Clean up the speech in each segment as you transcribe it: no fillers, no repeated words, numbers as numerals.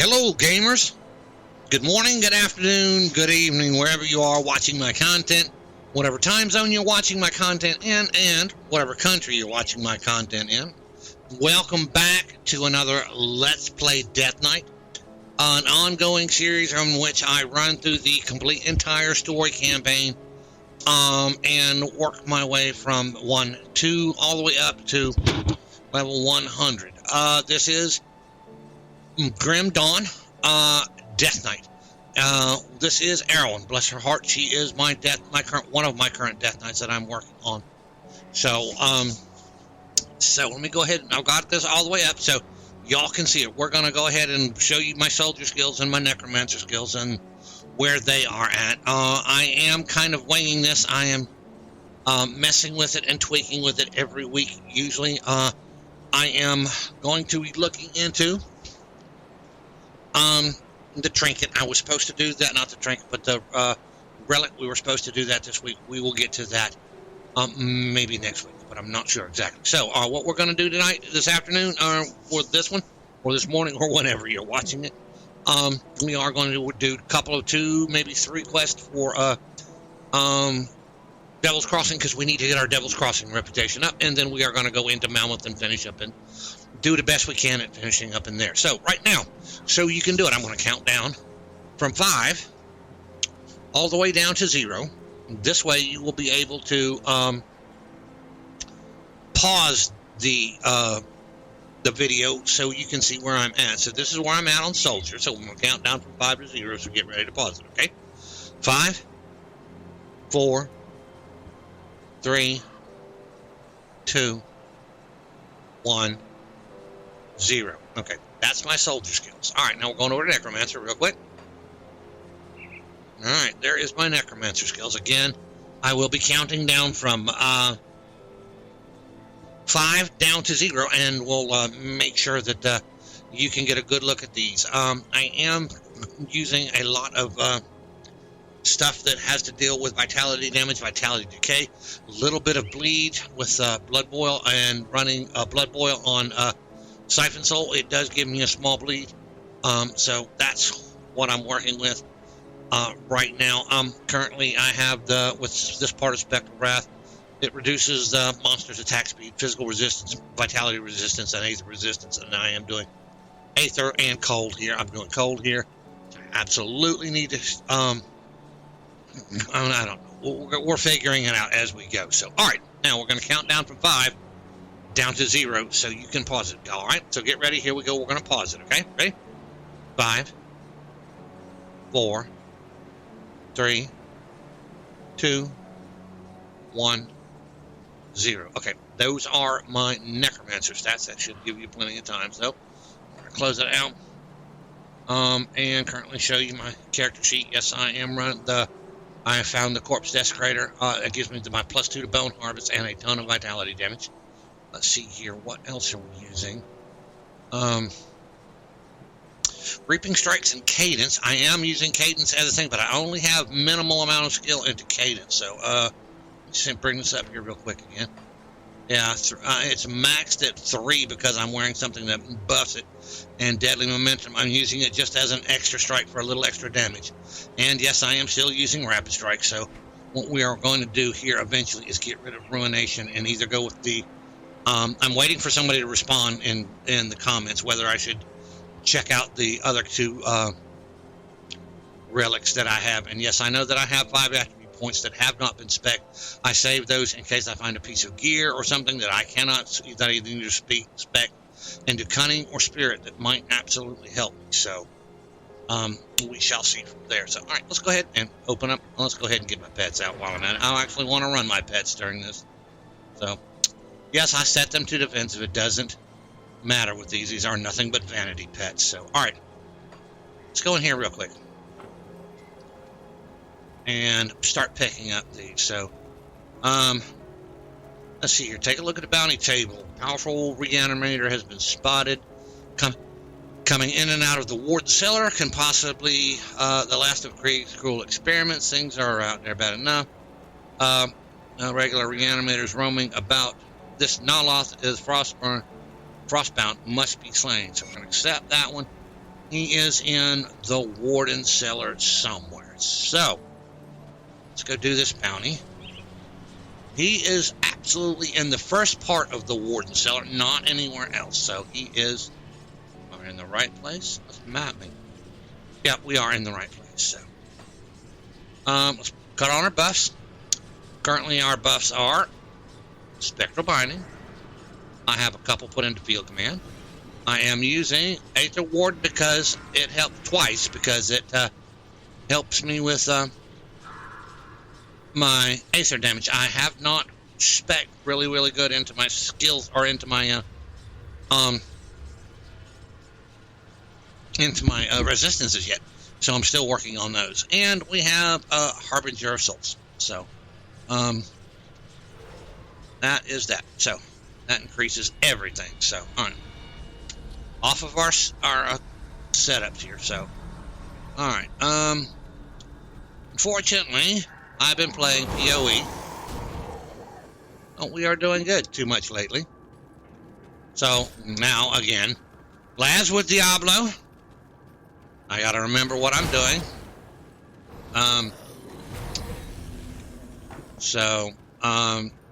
Hello, gamers. Good morning, good afternoon, good evening, wherever you are watching my content, whatever time zone you're watching my content in, and whatever country you're watching my content in. Welcome back to another Let's Play Death Knight, an ongoing series in which I run through the complete entire story campaign and work my way from 1, 2, all the way up to level 100. This is Grim Dawn, Death Knight. This is Erwin, bless her heart. She is one of my current Death Knights that I'm working on. So let me go ahead. I've got this all the way up so y'all can see it. We're going to go ahead and show you my soldier skills and my necromancer skills and where they are at. I am kind of winging this. I am messing with it and tweaking with it every week. Usually, I am going to be looking into the trinket. I was supposed to do that, not the trinket, but the relic. We were supposed to do that this week. We will get to that maybe next week, but I'm not sure exactly. So what we're going to do tonight, this afternoon, or this one, or this morning, or whenever you're watching it, we are going to do a couple of 2, maybe 3 quests for Devil's Crossing, because we need to get our Devil's Crossing reputation up, and then we are going to go into Mammoth and finish up and do the best we can at finishing up in there. So right now, so you can do it, I'm going to count down from 5 all the way down to 0. This way you will be able to pause the video so you can see where I'm at. So this is where I'm at on Soldier. So I'm going to count down from 5 to 0, so get ready to pause it, okay? 5, 4, 3, 2, 1, 0. Okay, that's my soldier skills. All right, now we're going over to Necromancer real quick. All right, there is my Necromancer skills. Again, I will be counting down from 5 down to 0, and we'll make sure that you can get a good look at these. I am using a lot of stuff that has to deal with vitality damage, vitality decay, a little bit of bleed with blood boil, and running blood boil on Siphon Soul. It does give me a small bleed, so that's what I'm working with right now. Currently I have with this part of Spectral Wrath, it reduces the monster's attack speed, physical resistance, vitality resistance, and aether resistance, and I am doing aether and cold here. I'm doing cold here. I absolutely need to I don't know. We're figuring it out as we go. So, all right. Now we're going to count down from 5 down to 0 so you can pause it. All right. So get ready. Here we go. We're going to pause it. Okay. Ready? 5, 4, 3, 2, 1, 0. Okay. Those are my Necromancer stats. That should give you plenty of time. So I'm going to close it out. And currently show you my character sheet. Yes, I am running I found the Corpse Desecrator. It gives me my +2 to Bone Harvest and a ton of vitality damage. Let's see here. What else are we using? Reaping Strikes and Cadence. I am using Cadence as a thing, but I only have minimal amount of skill into Cadence. So, just bring this up here real quick again. Yeah, it's maxed at 3 because I'm wearing something that buffs it. And Deadly Momentum, I'm using it just as an extra strike for a little extra damage. And yes, I am still using Rapid Strike. So what we are going to do here eventually is get rid of Ruination and either go with the... I'm waiting for somebody to respond in the comments whether I should check out the other 2 relics that I have. And yes, I know that I have 5 attribute points that have not been spec'd. I save those in case I find a piece of gear or something that I cannot, that I either need to spec into Cunning or Spirit that might absolutely help me. So we shall see from there. So all right, let's go ahead and open up. Let's go ahead and get my pets out while I'm at it. I actually want to run my pets during this. So yes, I set them to defensive. It doesn't matter with these. These are nothing but vanity pets. So all right, let's go in here real quick and start picking up these. So let's see here. Take a look at the bounty table. Powerful Reanimator has been spotted. Coming in and out of the Warden Cellar. Can possibly the last of Krieg's cruel experiments. Things are out there bad enough. Regular Reanimators roaming about. This Naloth is Frostbound, must be slain. So we're going to accept that one. He is in the Warden Cellar somewhere. So, let's go do this bounty. He is absolutely in the first part of the Warden Cellar, not anywhere else. So, he is... Are we in the right place? Let's map me. Yeah, we are in the right place. So, let's cut on our buffs. Currently, our buffs are Spectral Binding. I have a couple put into Field Command. I am using Aether Ward because it helped twice, because it helps me with my Aether damage. I have not spec really good into my skills or into my resistances yet, so I'm still working on those. And we have Harbinger of Souls, so that is that. So that increases everything. So all right, off of our setups here. So all right, unfortunately, I've been playing PoE. Oh, we are doing good. Too much lately. So now again, Laz with Diablo. I gotta remember what I'm doing.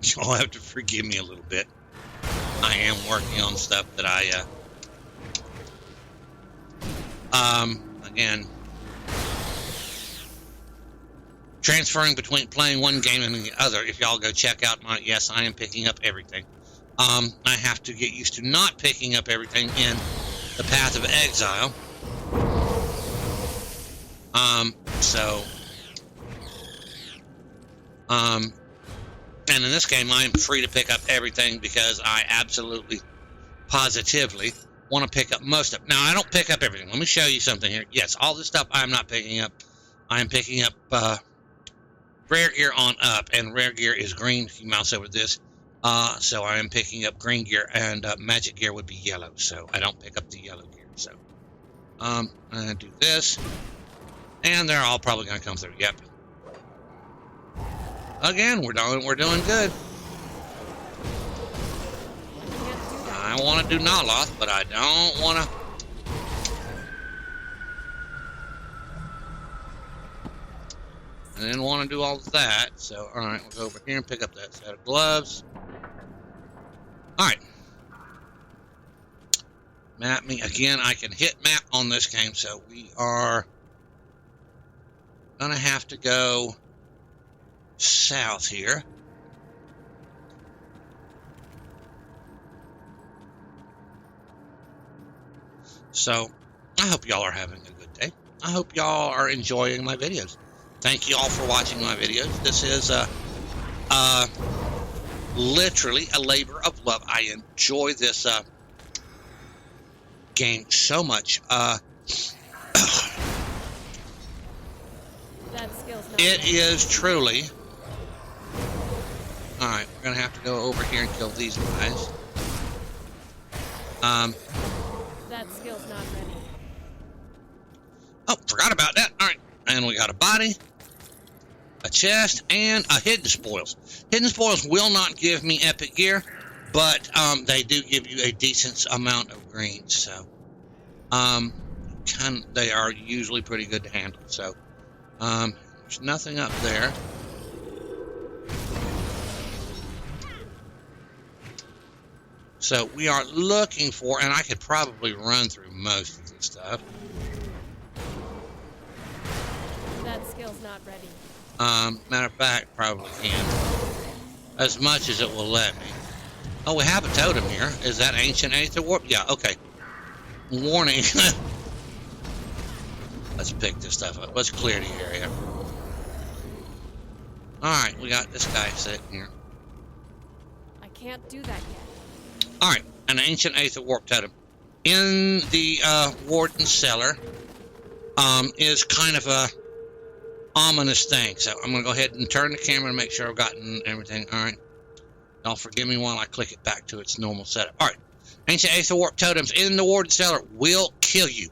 You'll have to forgive me a little bit. I am working on stuff that again, transferring between playing one game and the other. If y'all go check out my, yes, I am picking up everything. I have to get used to not picking up everything in the Path of Exile. And in this game, I am free to pick up everything because I absolutely, positively want to pick up most of it. Now, I don't pick up everything. Let me show you something here. Yes, all this stuff I'm not picking up. I am picking up rare gear on up, and rare gear is green if you mouse over this. So I am picking up green gear, and magic gear would be yellow, so I don't pick up the yellow gear. So I'm going to do this, and they're all probably going to come through. Yep. Again, we're doing good. I want to do Naloth, but I don't want to. I didn't want to do all of that, so all right, we'll go over here and pick up that set of gloves. All right. Map me again. I can hit map on this game, so we are gonna have to go south here. So I hope y'all are having a good day. I hope y'all are enjoying my videos. Thank you all for watching my videos. This is literally a labor of love. I enjoy this game so much. It is truly. All right, we're gonna have to go over here and kill these guys. That skill's not ready. Oh, forgot about that. All right, and we got a body, a chest, and a hidden spoils. Hidden spoils will not give me epic gear, but they do give you a decent amount of green. So, they are usually pretty good to handle. So, there's nothing up there. So we are looking for, and I could probably run through most of this stuff. That skill's not ready. Matter of fact, probably can. As much as it will let me. Oh, we have a totem here. Is that Ancient Aether Warp? Yeah, okay. Warning. Let's pick this stuff up. Let's clear the area. Alright, we got this guy sitting here. I can't do that yet. Alright, an Ancient Aether Warp totem. In the Warden Cellar is kind of a ominous thing. So I'm going to go ahead and turn the camera and make sure I've gotten everything. Alright. Y'all forgive me while I click it back to its normal setup. Alright. Ancient Aether Warp totems in the Warden Cellar will kill you.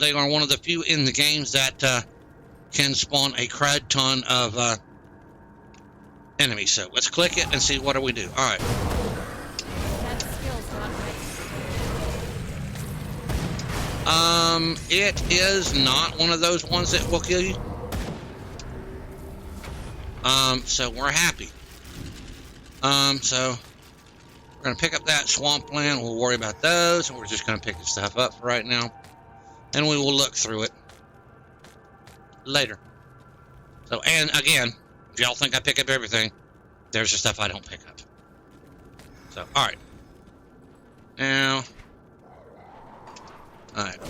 They are one of the few in the games that can spawn a crud ton of enemies. So let's click it and see what do we do. Alright. That skill's not ready. It is not one of those ones that will kill you. So we're happy. So we're gonna pick up that swampland. We'll worry about those, and we're just gonna pick the stuff up for right now, and we will look through it later. So, and again, if y'all think I pick up everything, there's the stuff I don't pick up. So, all right. Now, all right.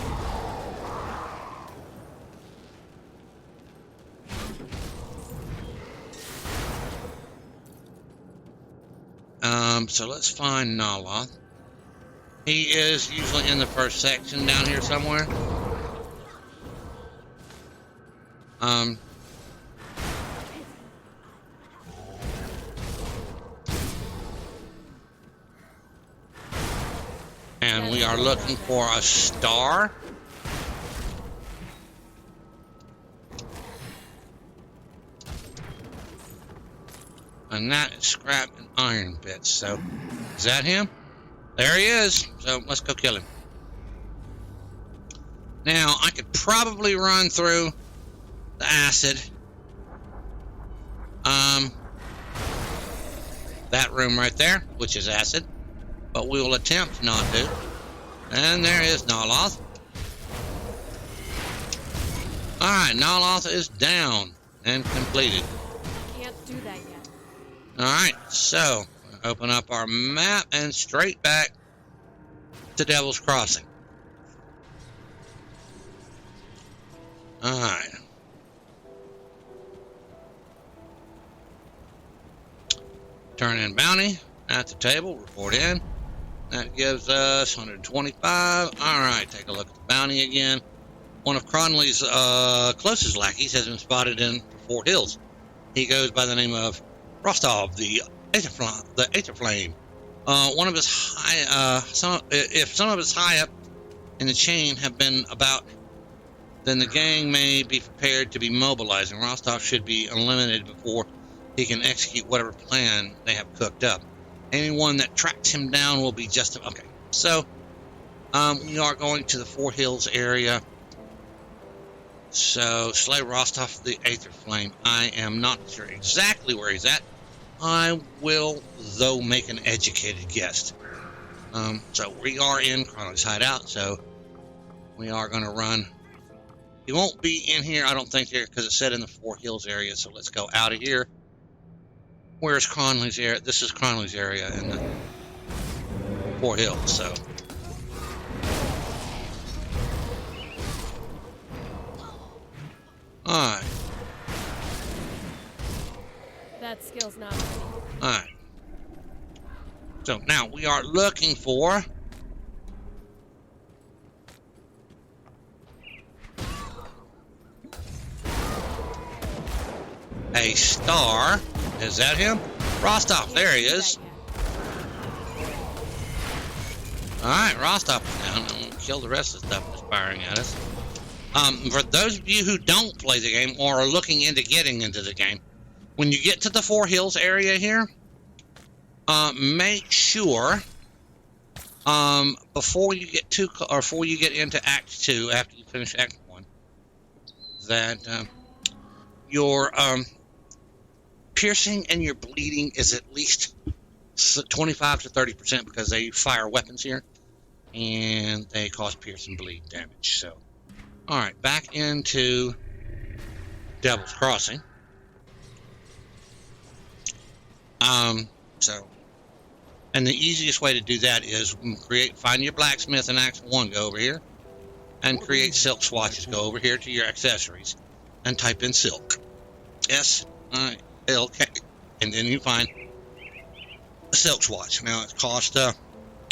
So let's find Naloth. He is usually in the first section down here somewhere. And we are looking for a star. And that is scrap and iron bits. So, is that him? There he is. So, let's go kill him. Now, I could probably run through the acid. That room right there, which is acid. But we will attempt not to. And there is Naloth. Alright, Naloth is down and completed. Can't do that yet. Alright, so open up our map and straight back to Devil's Crossing. Alright. Turn in bounty at the table, report in. That gives us 125. Alright, take a look at the bounty again. One of Cronley's closest lackeys has been spotted in Fort Hills. He goes by the name of Rostov, the Aether Flame. One of his high, if some of his high up in the chain have been about, then the gang may be prepared to be mobilizing. Rostov should be eliminated before he can execute whatever plan they have cooked up. Anyone that tracks him down will be just okay. So, we are going to the Fort Hills area. So, slay Rostov, the Aether Flame. I am not sure exactly where he's at. I will, though, make an educated guess. So we are in Cronley's hideout, so we are going to run. He won't be in here, I don't think, here, because it's set in the Fort Hills area, so let's go out of here. Where's Cronley's area? This is Cronley's area in the Fort Hills, so. Alright. That skill's not ready. Alright. So now we are looking for a star. Is that him? Rostov, there he is. Alright, Rostov is down. I'm going to kill the rest of the stuff that's firing at us. For those of you who don't play the game or are looking into getting into the game, when you get to the Fort Hills area here, make sure before you get into Act 2, after you finish Act 1, that your piercing and your bleeding is at least 25 to 30% because they fire weapons here and they cause pierce and bleed damage. So, all right, back into Devil's Crossing. And the easiest way to do that is find your blacksmith in Act 1, go over here, and create silk swatches. Go over here to your accessories, and type in silk. S-I-L-K. And then you find a silk swatch. Now, it costs a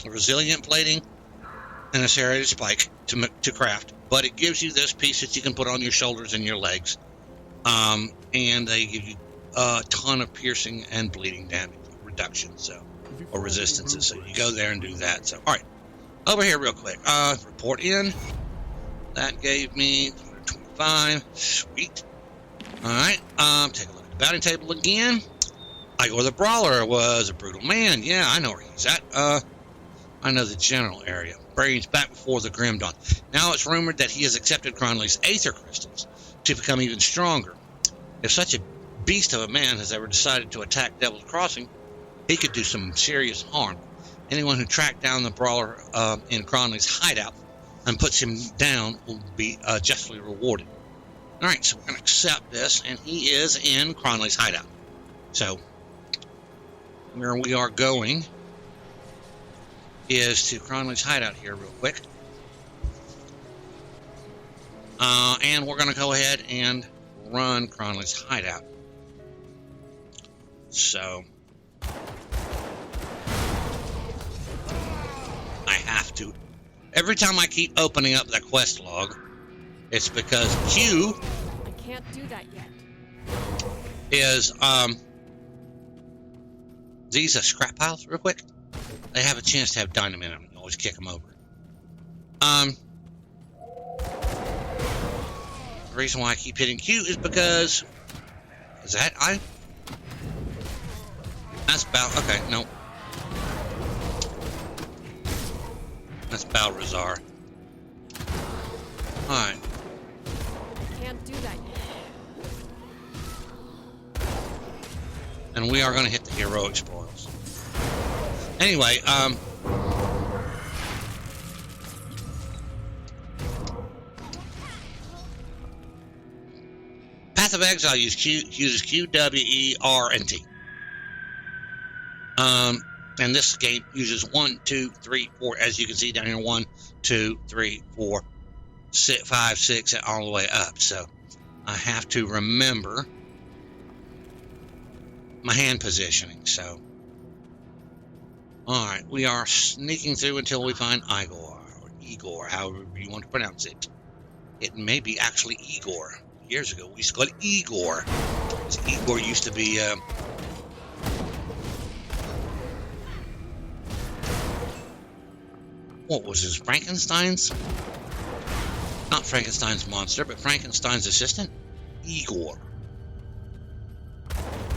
resilient plating and a serrated spike to craft, but it gives you this piece that you can put on your shoulders and your legs. And they give you a ton of piercing and bleeding damage reduction, or resistances. So you go there and do that. So, all right, over here real quick. Report in. That gave me 125. Sweet. All right. Take a look at the bounty table again. Igor the Brawler was a brutal man. Yeah, I know where he's at. I know the general area. brains back before the Grim Dawn. Now it's rumored that he has accepted Cronley's Aether Crystals to become even stronger. If such a beast of a man has ever decided to attack Devil's Crossing, he could do some serious harm. Anyone who tracked down the brawler in Cronley's hideout and puts him down will be justly rewarded. All right, so we're going to accept this, and he is in Cronley's hideout. So where we are going is to Cronley's hideout here real quick. And we're going to go ahead and run Cronley's hideout. So I have to. Every time I keep opening up that quest log, it's because Q I can't do that yet. is these scrap piles real quick. They have a chance to have dynamite in them. You always kick them over. The reason why I keep hitting Q is because that's okay, no. That's Balrazar. Alright. I can't do that yet. And we are going to hit the heroic spoils. Anyway, Path of Exile uses Q, W, E, R, and T. And this game uses 1, 2, 3, 4, as you can see down here, 1, 2, 3, 4, 5, 6, and all the way up. So I have to remember my hand positioning. So, all right, we are sneaking through until we find Igor, or Igor, however you want to pronounce it. It may be actually Igor. Years ago, we used to call it Igor. Igor used to be what was his Frankenstein's? Not Frankenstein's monster, but Frankenstein's assistant, Igor.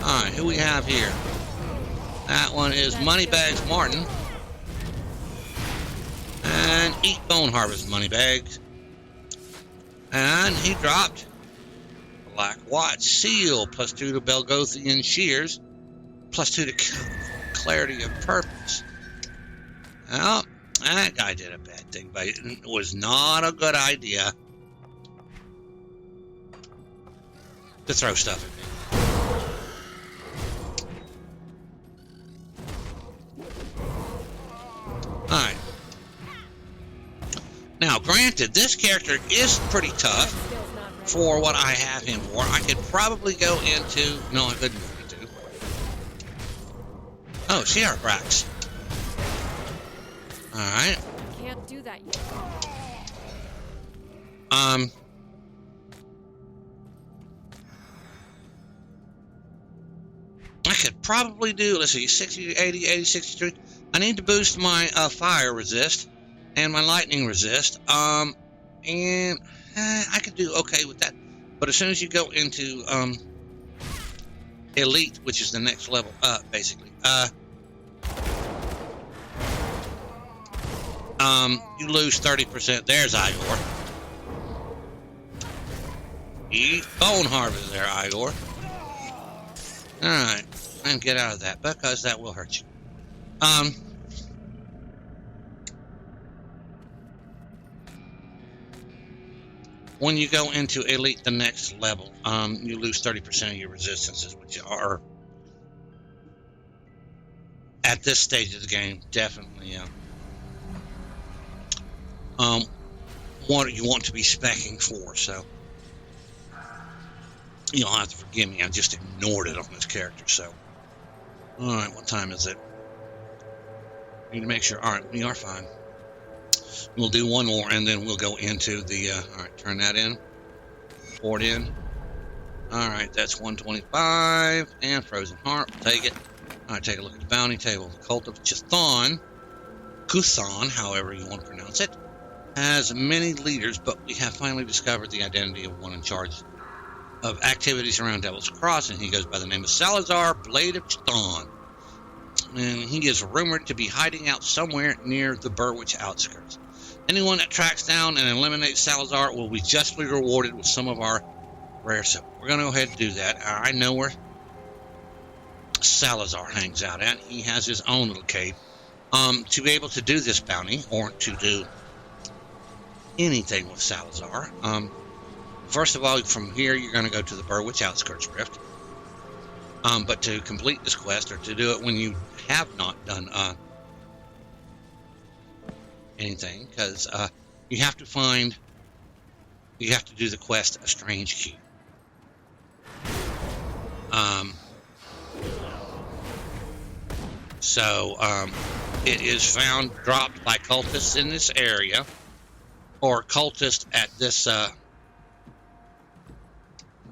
All right, who we have here? That one is Moneybags Martin, and Eat Bone Harvest Moneybags, and he dropped Black Watch Seal, +2 to Belgothian Shears, +2 to Clarity of Purpose. Well, that guy did a bad thing, but it was not a good idea to throw stuff at me. Alright. Now, granted, this character is pretty tough for what I have him for. I could probably go into... No, I couldn't go into. Oh, Sierra Brax. Alright. Can't do that yet. I could probably do, let's see, 60, 80, 80, 63. I need to boost my fire resist and my lightning resist. And I could do okay with that. But as soon as you go into Elite, which is the next level up, basically, you lose 30%. There's Igor. Eat Bone Harvest there, Igor. Alright, and get out of that, because that will hurt you. When you go into Elite, the next level, you lose 30% of your resistances, which are, at this stage of the game, definitely what you want to be speccing for. So you'll have to forgive me, I just ignored it on this character. So, all right, what time is it? Need to make sure. All right, we are fine. We'll do one more, and then we'll go into the all right, turn that in, port in. All right, that's 125 and Frozen Heart. We'll take it. All right, take a look at the bounty table. The Cult of Chthon, Kuthan, however you want to pronounce it, has many leaders, but we have finally discovered the identity of one in charge of activities around Devil's Crossing. He goes by the name of Salazar, Blade of Chthon. and he is rumored to be hiding out somewhere near the Burwich outskirts. Anyone that tracks down and eliminates Salazar will be justly rewarded with some of our rare silver. We're going to go ahead and do that. I know where Salazar hangs out at. He has his own little cave. To be able to do this bounty, or to do anything with Salazar, first of all, from here, you're going to go to the Burwich Outskirts Rift. But to complete this quest, or to do it when you have not done anything, because you have to do the quest A Strange Key. It is found dropped by cultists in this area, or cultists at this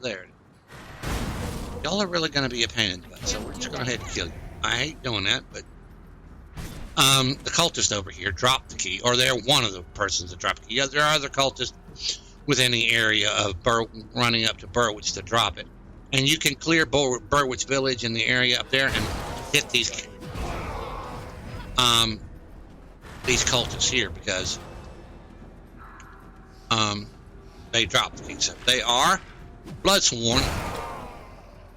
there. Y'all are really going to be a pain in the butt, so we're just going to go ahead and kill you. I hate doing that, but the cultist over here dropped the key, or they're one of the persons that dropped the key. There are other cultists within the area of running up to Burwich to drop it, and you can clear Burwich Village in the area up there and hit these cultists here, because they dropped the key. So they are Bloodsworn,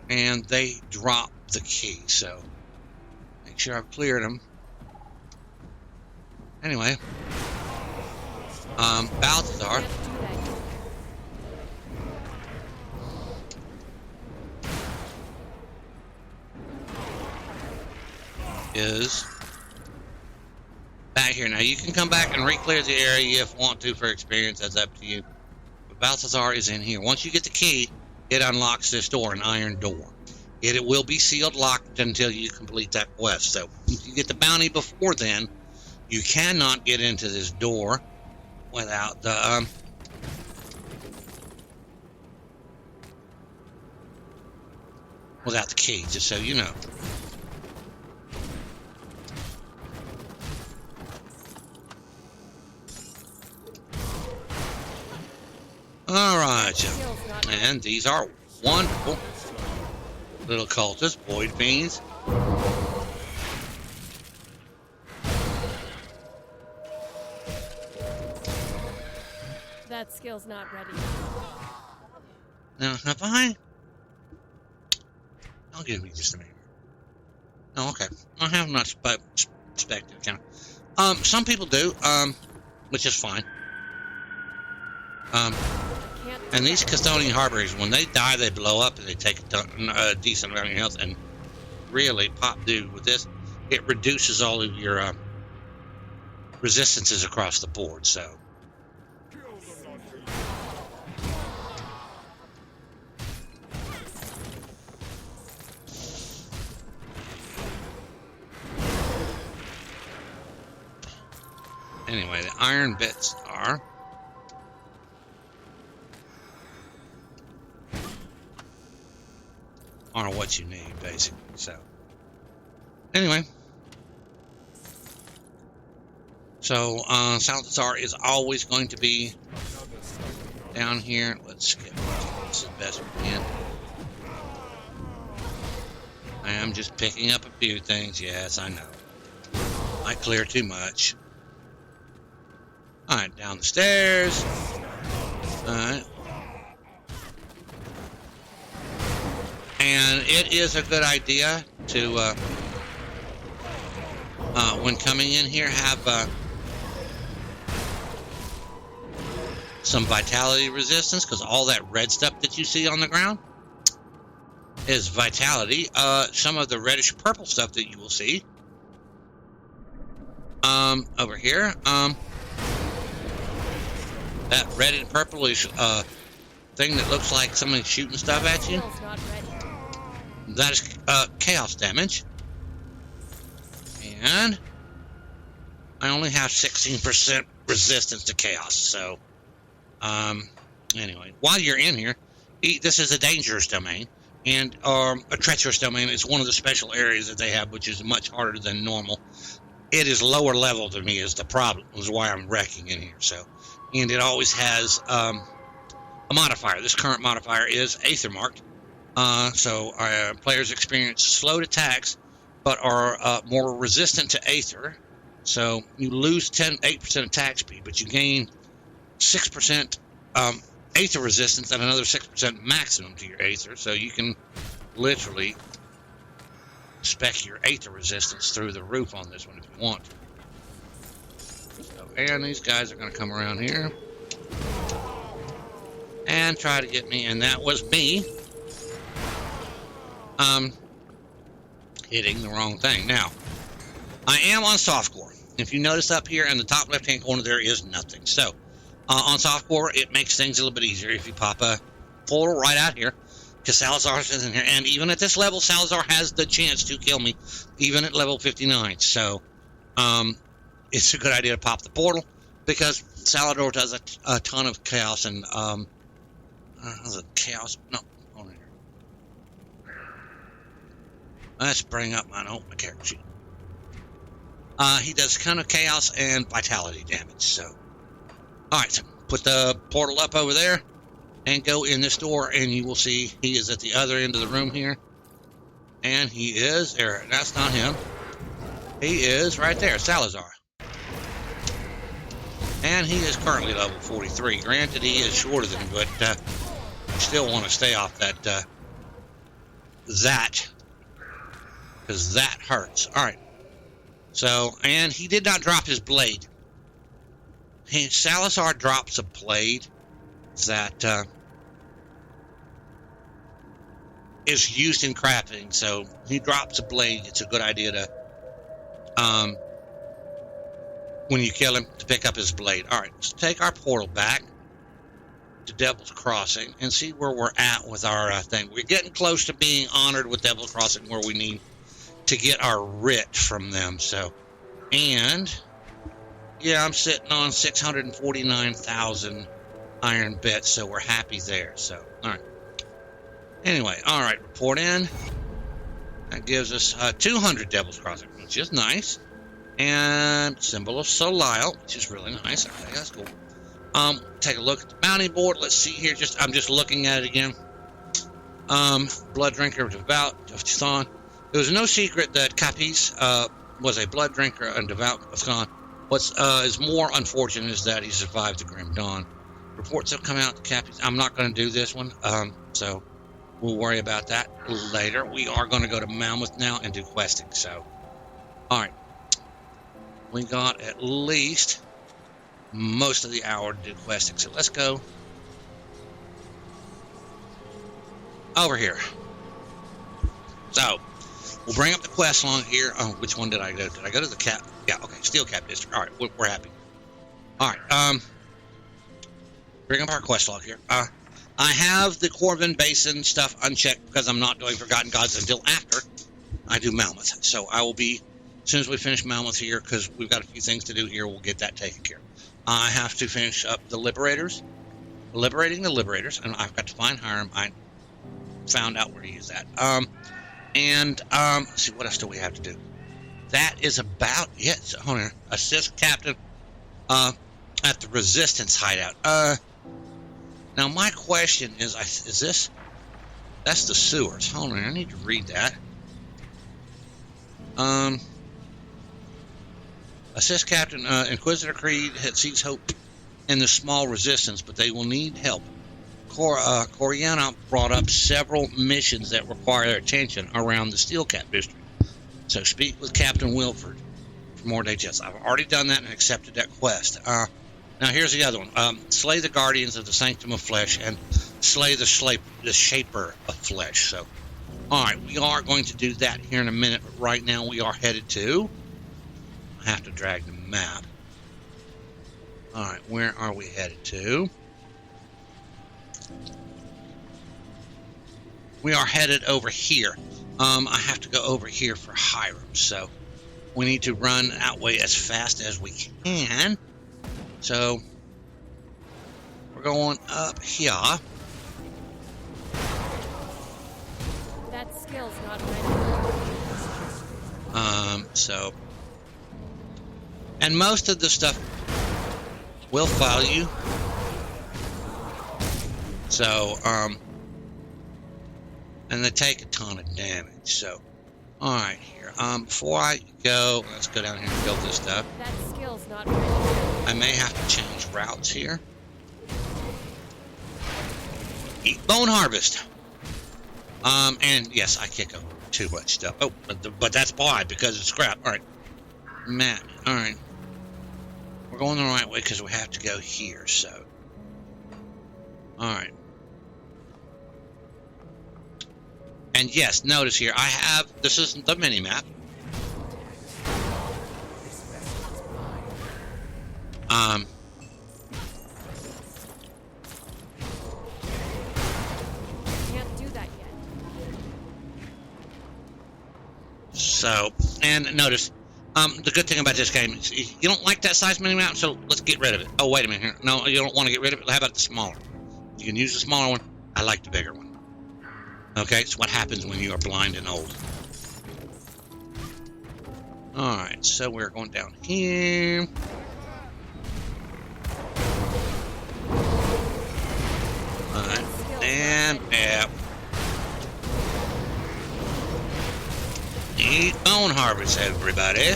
and they drop the key, so make sure I've cleared them. Anyway, Balthazar is back here. Now you can come back and re-clear the area if you want to for experience. That's up to you. But Balthazar is in here. Once you get the key, it unlocks this door, an iron door. It will be sealed locked until you complete that quest. So if you get the bounty before then, you cannot get into this door without the key, just so you know. All right, and these are wonderful little cultists, void fiends. That skill's not ready. Now, have I? I'll give me just a minute. Oh, okay. I have not spec'd it. Some people do, which is fine. And these Custodian Harborers, when they die, they blow up and they take a decent amount of your health. And really, Pop Dude, with this, it reduces all of your resistances across the board. So, anyway, the iron bits are. Are what you need, basically. So, anyway, Salazar is always going to be down here. Let's skip this as best we can. I am just picking up a few things. Yes, I know. I clear too much. All right, down the stairs. All right. And it is a good idea to, when coming in here, have some vitality resistance, because all that red stuff that you see on the ground is vitality. Some of the reddish purple stuff that you will see over here, that red and purplish thing that looks like somebody's shooting stuff at you. That is chaos damage. And I only have 16% resistance to chaos. So, anyway, while you're in here, this is a dangerous domain. And a treacherous domain is one of the special areas that they have, which is much harder than normal. It is lower level than me is the problem, is why I'm wrecking in here. So, and it always has a modifier. This current modifier is Aether Marked. So players experience slowed attacks but are more resistant to Aether. So you lose 8% attack speed, but you gain 6% Aether resistance and another 6% maximum to your Aether. So you can literally spec your Aether resistance through the roof on this one if you want to. So, and these guys are going to come around here and try to get me, and that was me hitting the wrong thing. Now, I am on softcore. If you notice up here in the top left-hand corner, there is nothing. So, on softcore, it makes things a little bit easier if you pop a portal right out here, because Salazar's in here. And even at this level, Salazar has the chance to kill me, even at level 59. So, it's a good idea to pop the portal, because Salazar does a ton of chaos and, hold on here. Let's bring up my character sheet. He does kind of chaos and vitality damage. So, all right, so put the portal up over there and go in this door, and you will see he is at the other end of the room here. And he is there. That's not him. He is right there, Salazar. And he is currently level 43. Granted, he is shorter than me, but you still want to stay off that, because that hurts. All right. So, and he did not drop his blade. Salazar drops a blade that is used in crafting. So he drops a blade. It's a good idea to, when you kill him, to pick up his blade. All right, let's take our portal back to Devil's Crossing and see where we're at with our thing. We're getting close to being honored with Devil's Crossing, where we need to get our writ from them. So, and yeah, I'm sitting on 649,000 iron bits, so we're happy there. So, all right. Anyway, all right, report in. That gives us 200 Devil's Crossing, which is nice. And symbol of Soliel, which is really nice. Okay, that's cool. Take a look at the bounty board. Let's see here. I'm just looking at it again. Blood Drinker of Devout of Chthon. It was no secret that Capys was a blood drinker and devout of Chthon. What's is more unfortunate is that he survived the Grim Dawn. Reports have come out that Capys. I'm not going to do this one, so we'll worry about that later. We are going to go to Malmoth now and do questing. So, all right. We got at least most of the hour to do questing. So let's go over here. So we'll bring up the quest log here. Oh, which one did I go to? Did I go to the cap? Yeah, okay, Steel Cap District. All right, we're happy. All right, bring up our quest log here. I have the Corvin Basin stuff unchecked because I'm not doing Forgotten Gods until after I do Malmoth. So I will be, as soon as we finish Malmoth here, because we've got a few things to do here, we'll get that taken care of. I have to finish up the Liberators, liberating the Liberators, and I've got to find Hiram. I found out where to use that. Let's see, what else do we have to do? That is about it. So, hold on. Assist Captain at the Resistance hideout. Now my question is this? That's the sewers. Hold on, I need to read that. Assist Captain Inquisitor Creed sees hope in the small resistance, but they will need help. Coriana brought up several missions that require their attention around the Steel Cap District. So speak with Captain Wilford for more details. I've already done that and accepted that quest. Now here's the other one. Slay the Guardians of the Sanctum of Flesh and slay the Shaper of Flesh. So, all right, we are going to do that here in a minute. But right now we are headed to... I have to drag the map. All right, where are we headed to? We are headed over here. I have to go over here for Hiram, so we need to run that way as fast as we can. So we're going up here. That skill's not ready. So, and most of the stuff will follow you. So, and they take a ton of damage. So, All right, here. Before I go, let's go down here and build this stuff. That skill's not ready yet. I may have to change routes here. Eat bone harvest. And yes, I kick over too much stuff. Oh, but that's why, because it's scrap. All right, Matt. All right, we're going the right way because we have to go here. So, all right. And yes, notice here I have. This isn't the mini map. Can't do that yet. So, and notice, the good thing about this game is you don't like that size mini map, so let's get rid of it. Oh, wait a minute here. No, you don't want to get rid of it. How about the smaller? You can use the smaller one. I like the bigger one. Okay, it's what happens when you are blind and old. Alright, so we're going down here. Alright, and yeah. Eat bone harvest, everybody.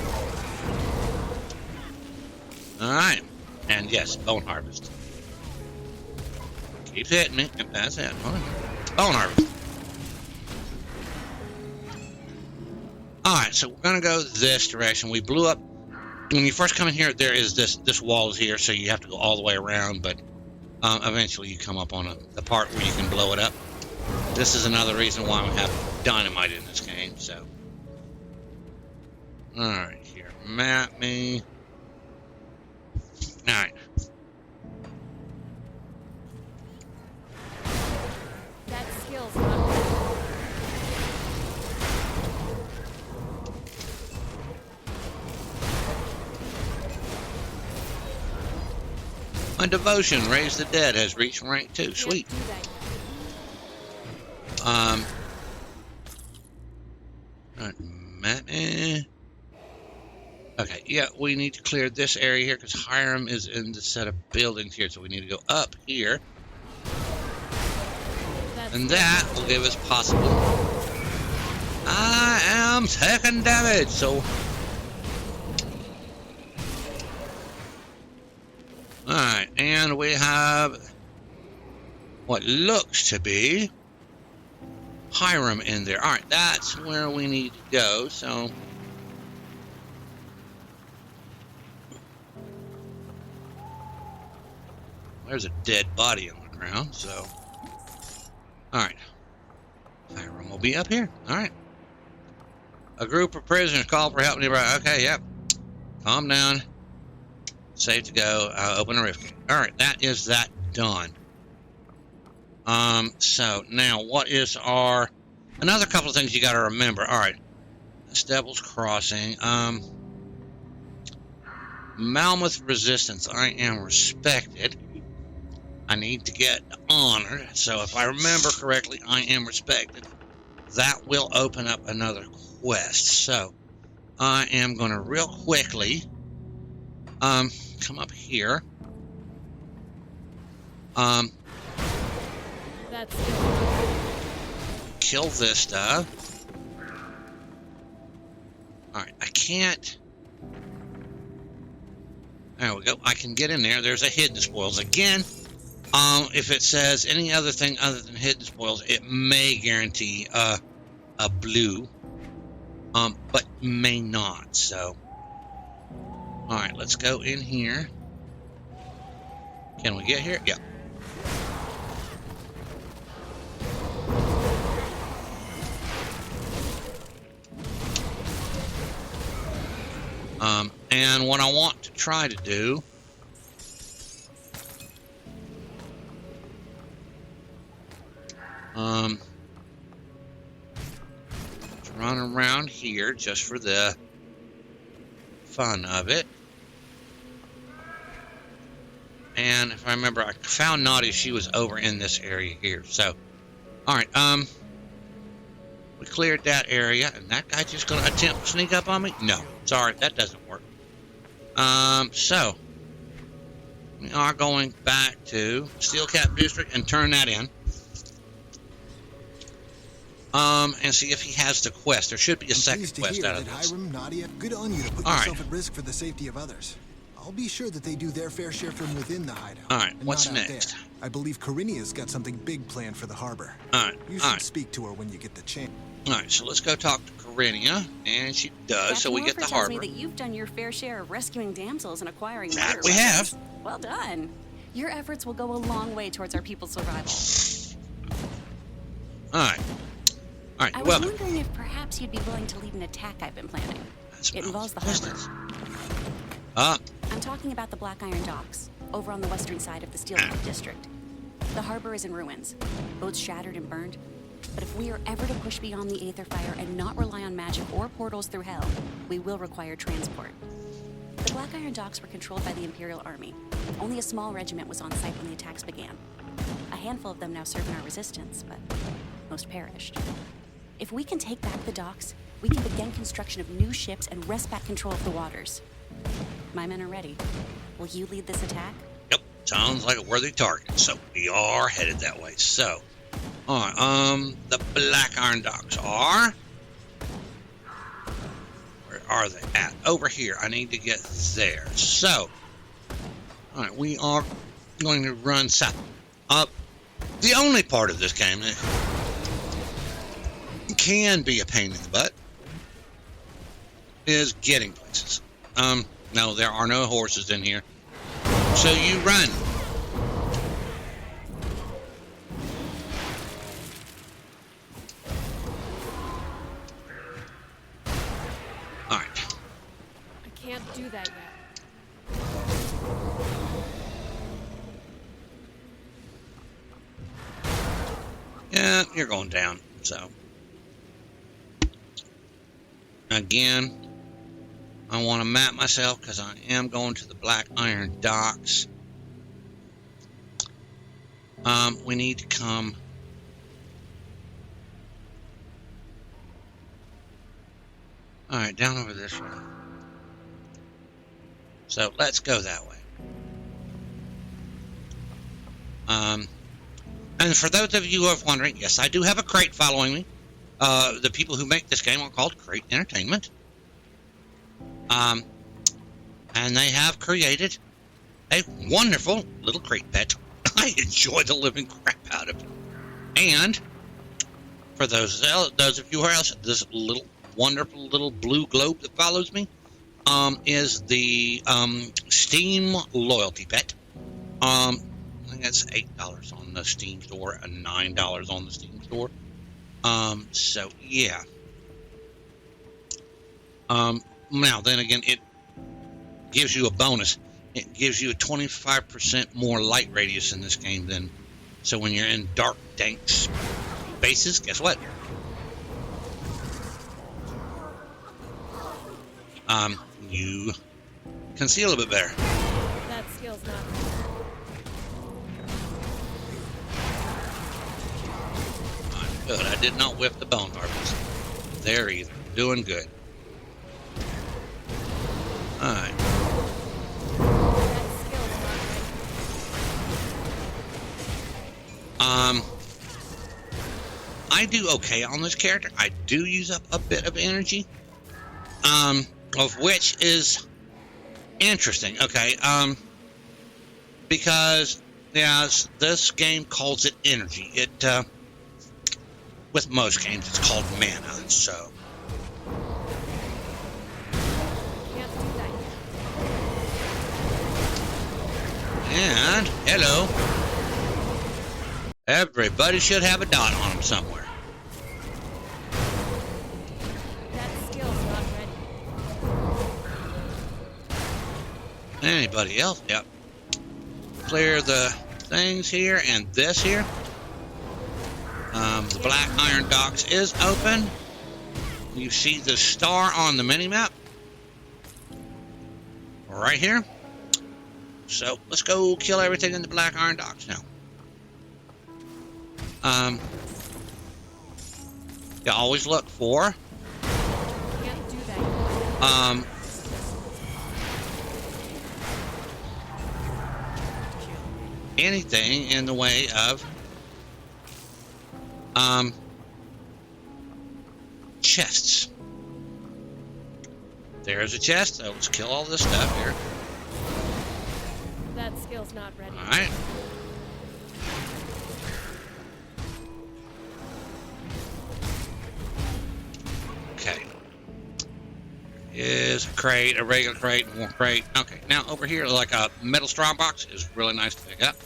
Alright, and yes, bone harvest. Keep hitting me, and that's it. Bone harvest. Alright, so we're going to go this direction. We blew up. When you first come in here, there is this wall is here, so you have to go all the way around, but eventually you come up on the part where you can blow it up. This is another reason why we have dynamite in this game, so. Alright, here. Map me. Alright. That skill's not ready. My devotion, Raise the Dead, has reached rank 2. Sweet. Can't do that yet. Alright, map me. Okay, yeah, we need to clear this area here because Hiram is in the set of buildings here, so we need to go up here. And that will give us possible. I am taking damage, so. Alright, and we have what looks to be Hiram in there. Alright, that's where we need to go, so. There's a dead body on the ground, so. Alright. Hiram will be up here. Alright. A group of prisoners called for help nearby. Okay, yep. Calm down. Safe to go. Open a rift gate. Alright, that is that done. So now what is our another couple of things you gotta remember. Alright. Devil's Crossing. Mammoth Resistance. I am respected. I need to get honored. So if I remember correctly, I am respected. That will open up another quest. So I am going to real quickly come up here. That's Kill this stuff. Alright, I can't. There we go. I can get in there. There's a hidden spoils. Again, if it says any other thing other than hidden spoils, it may guarantee a blue, but may not. So, all right, let's go in here. Can we get here? Yeah. And what I want to try to do run around here just for the fun of it. And if I remember, I found Naughty. She was over in this area here. So, all right. We cleared that area, and that guy just going to attempt to sneak up on me? No, sorry, that doesn't work. So we are going back to Steel Cap District and turn that in. And see if he has the quest. There should be a second Pleased to quest hear out of that this. Hiram, Nadia, good on you to put All yourself right. at risk for the safety of others. I'll be sure that they do their fair share from within the hideout. All right, and what's not out next? there. I believe Karinia's got something big planned for the harbor. All right, You all should right. speak to her when you get the chance. All right, so let's go talk to Karinia, and she does, so we get the tells harbor. me that you've done your fair share of rescuing damsels and acquiring That murder we weapons. have. Well done. Your efforts will go a long way towards our people's survival. All right. All right, I you're was welcome. wondering if perhaps you'd be willing to lead an attack I've been planning. That's It involves the business. harbor. I'm talking about the Black Iron Docks, over on the western side of the Steelhead District. The harbor is in ruins, boats shattered and burned. But if we are ever to push beyond the Aether Fire and not rely on magic or portals through hell, we will require transport. The Black Iron Docks were controlled by the Imperial Army. Only a small regiment was on site when the attacks began. A handful of them now serve in our resistance, but most perished. If we can take back the docks, we can begin construction of new ships and wrest back control of the waters. My men are ready. Will you lead this attack? Yep, sounds like a worthy target. So we are headed that way. So, all right, the Black Iron Docks are. Where are they at? Over here. I need to get there. So, all right, we are going to run south. The only part of this game that can be a pain in the butt is getting places. No, there are no horses in here. So you run. All right. I can't do that yet. Yeah, you're going down. So again, I want to map myself because I am going to the Black Iron Docks. We need to come. All right, down over this way. So let's go that way. And for those of you who are wondering, yes, I do have a crate following me. The people who make this game are called Crate Entertainment. And they have created a wonderful little crate pet. I enjoy the living crap out of it. And for those of you who are else, this little wonderful little blue globe that follows me is the Steam loyalty pet. I think that's $8 on the Steam store and $9 on the Steam store. So yeah. Now then again, it gives you a bonus. It gives you a 25% more light radius in this game than. So when you're in dark, dank spaces, guess what? You can see a little bit better. That skill's not. Good. I did not whiff the bone harvest. There either. Doing good. Alright. That skill's not ready. I do okay on this character. I do use up a bit of energy. Of which is interesting. Okay. Because yes, this game calls it energy. It with most games it's called mana, so Can't do that yet. and hello. Everybody should have a dot on them somewhere. That skill's not ready. Anybody else? Yep. Clear the things here and this here. The Black Iron Docks is open. You see the star on the minimap right here. So let's go kill everything in the Black Iron Docks now. You always look for Can't do that yet. anything in the way of chests. There's a chest, so let's kill all this stuff here. That skill's not ready. Alright. Okay. Is a crate, a regular crate, and more crate. Okay, now over here, like a metal strong box is really nice to pick up.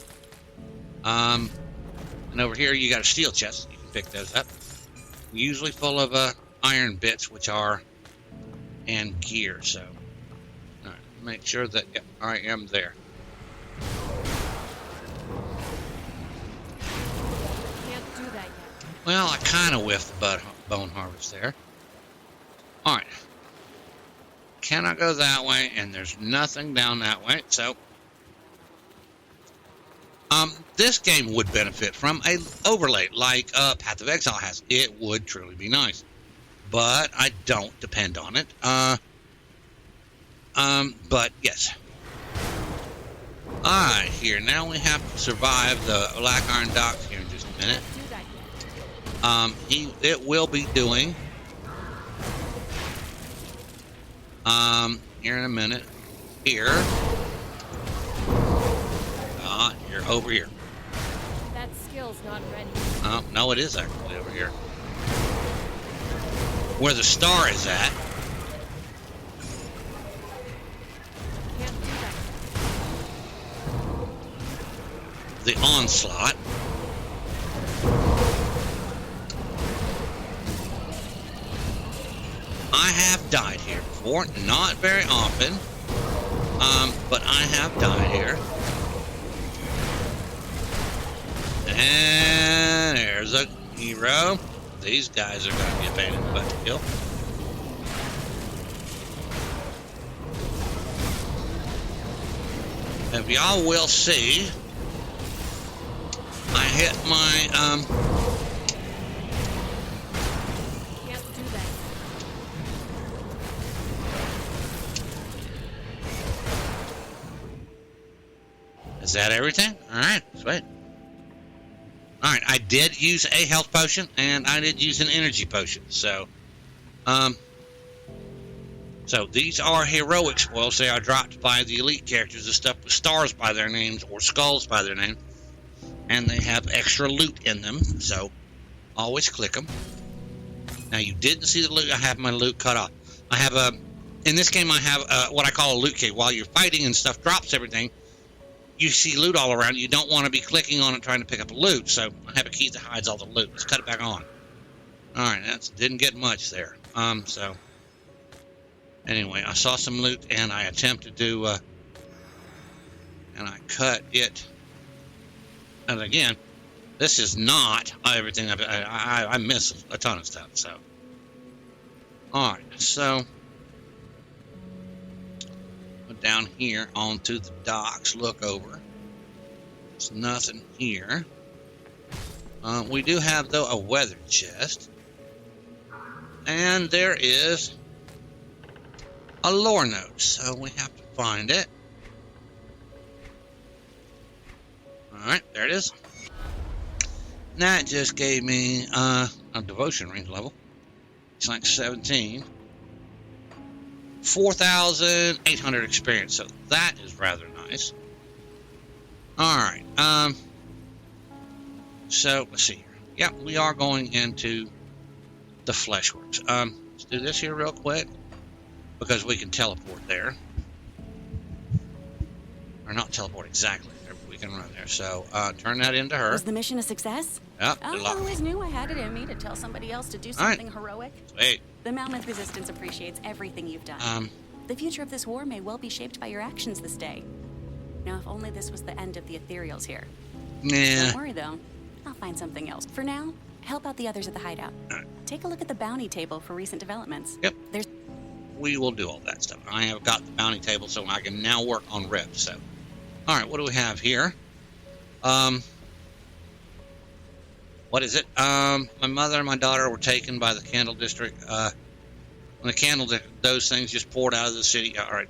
And over here you got a steel chest. You can pick those up. Usually full of iron bits, which are and gear. So, all right, make sure that I am there. Can't do that yet. Well, I kind of whiffed the bone harvest there. All right. Cannot go that way, and there's nothing down that way. So, this game would benefit from a overlay like Path of Exile has. It would truly be nice, but I don't depend on it. But yes. All right, here now we have to survive the Black Iron Docks here in just a minute. Do that yet. It will be doing. Here in a minute. Here. Here, over here. That skill's not ready. No, it is actually over here. Where the star is at. Can't do that yet. The onslaught. I have died here before, not very often, but I have died here. And there's a hero. These guys are going to be a pain in the butt to kill. If y'all will see, I hit my Can't do that yet. Is that everything? All right, sweet. All right, I did use a health potion and I did use an energy potion. So these are heroic spoils. They are dropped by the elite characters, the stuff with stars by their names or skulls by their name, and they have extra loot in them. So always click them. Now you didn't see the loot. I have my loot cut off. I have in this game I have what I call a loot key. While you're fighting and stuff drops everything, you see loot all around. You don't want to be clicking on it trying to pick up loot. So I have a key that hides all the loot. Let's cut it back on. All right, that didn't get much there. So anyway, I saw some loot and I attempted to, and I cut it. And again, this is not everything. I miss a ton of stuff. So, all right, so. Down here onto the docks, look over. There's nothing here. We do have, though, a weather chest. And there is a lore note, so we have to find it. Alright, there it is. And that just gave me a devotion range level. It's like 17. 4,800 experience, so that is rather nice. Alright, so let's see here. Yeah, we are going into the Fleshworks. Let's do this here real quick, because we can teleport there. Or not teleport exactly there, but we can run there. So, turn that into her. Was the mission a success? Yep. I always knew I had it in me to tell somebody else to do something heroic. Sweet. The Mammoth Resistance appreciates everything you've done. The future of this war may well be shaped by your actions this day. Now, if only this was the end of the Ethereals here. Nah. Don't worry, though. I'll find something else. For now, help out the others at the hideout. Take a look at the bounty table for recent developments. Yep. There's... We will do all that stuff. I have got the bounty table, so I can now work on Rift. So, all right, what do we have here? What is it? My mother and my daughter were taken by the Candle District. When the Candle, those things just poured out of the city. All right.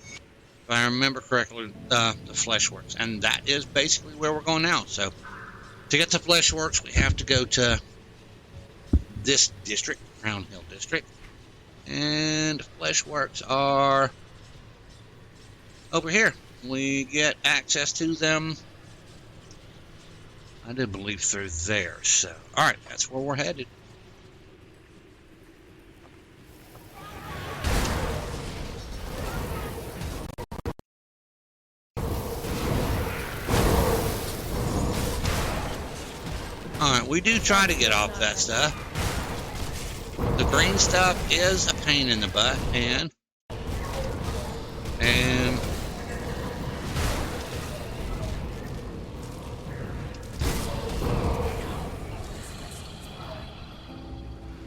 If I remember correctly, the Fleshworks. And that is basically where we're going now. So, to get to Fleshworks, we have to go to this district. Crown Hill District. And Fleshworks are over here. We get access to them, I do believe, through there. So, alright, that's where we're headed. Alright, we do try to get off that stuff. The green stuff is a pain in the butt, and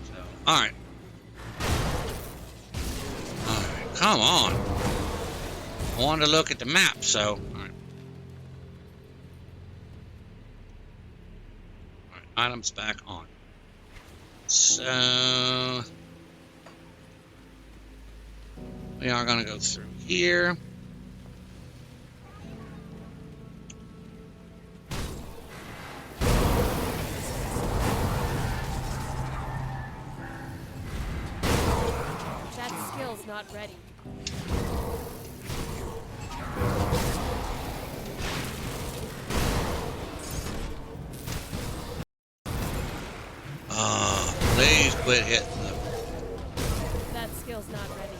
so, alright. Alright, come on. I wanted to look at the map, so alright. Items back on. So we are going to go through here. That skill's not ready. Please quit hitting them. That skill's not ready.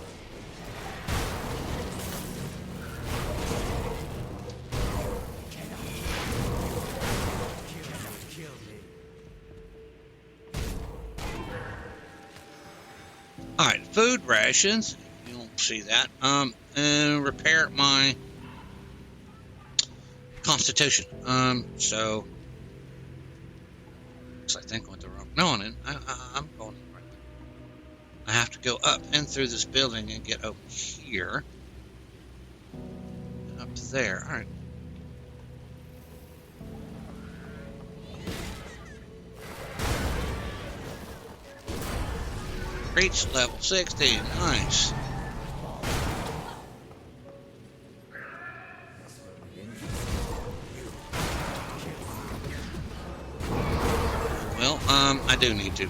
Alright, food rations. You don't see that. And repair my constitution. So I think I went the wrong. No, I'm going right. I have to go up and through this building and get over here. Up there. All right. Reach level 60. Nice. I do need to.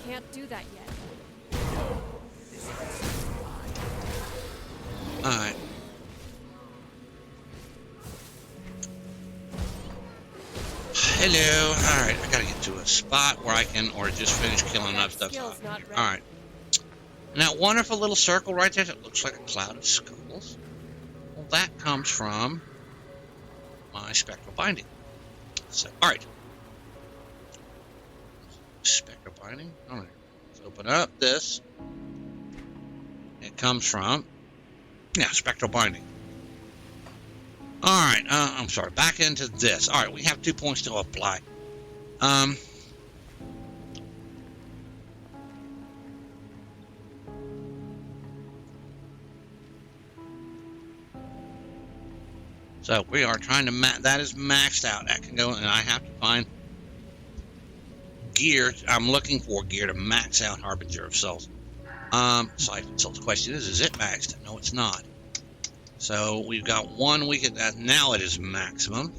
Can't do that yet. Alright. Hello. Alright, I gotta get to a spot where I can, or just finish killing enough stuff. Alright. And that wonderful little circle right there that looks like a cloud of skulls. Well, that comes from my spectral binding. So, alright. Spectral binding. Alright. Let's open up this. It comes from, spectral binding. Alright, I'm sorry. Back into this. Alright, we have 2 points to apply. So we are trying to that is maxed out. That can go, and I have to find gear. I'm looking for gear to max out Harbinger of Souls. Siphon Souls. Question is it maxed? No, it's not. So we've got one we can. Now it is maximum.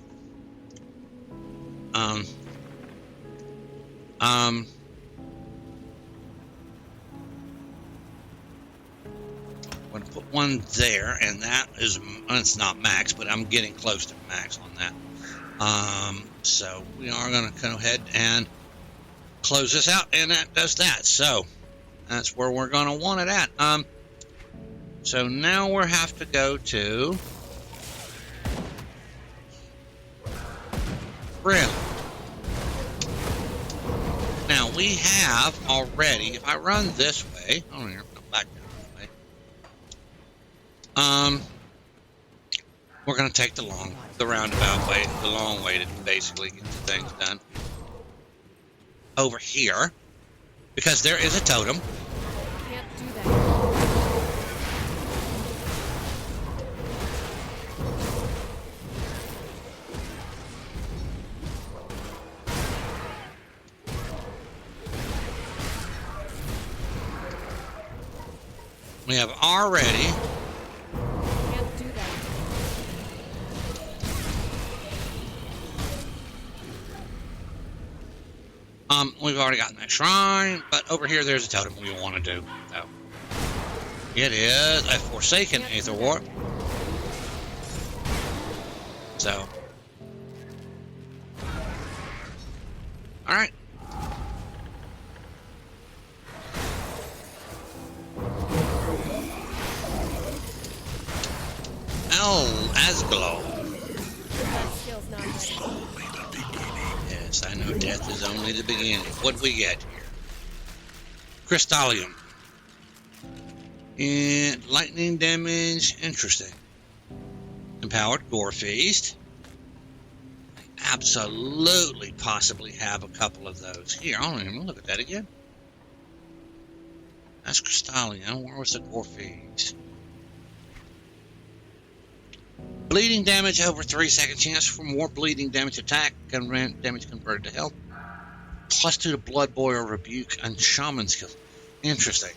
I'm going to put one there, and that is, it's not max, but I'm getting close to max on that. So we are going to go ahead and close this out, and that does that. So that's where we're going to want it at. So now we have to go to Really? Now we have already, if I run this way, oh, here, come back down this way. We're going to take the roundabout way, the long way to basically get the things done. Over here, because there is a totem. Can't do that. We have already. Can't do that. We've already gotten that shrine, but over here there's a totem we want to do. So it is a Forsaken Aether Warp. So, all right. El Asglow. That skill's not ready. Yes, I know death is only the beginning. What do we get here? Crystallium. And lightning damage. Interesting. Empowered Gore Feast. I absolutely possibly have a couple of those. Here, I don't even look at that again. That's Crystallium. Where was the Gore Feast? Bleeding damage over 3 second chance for more bleeding damage attack. Damage converted to health. +2 to Blood Boy or Rebuke and Shaman skills. Interesting.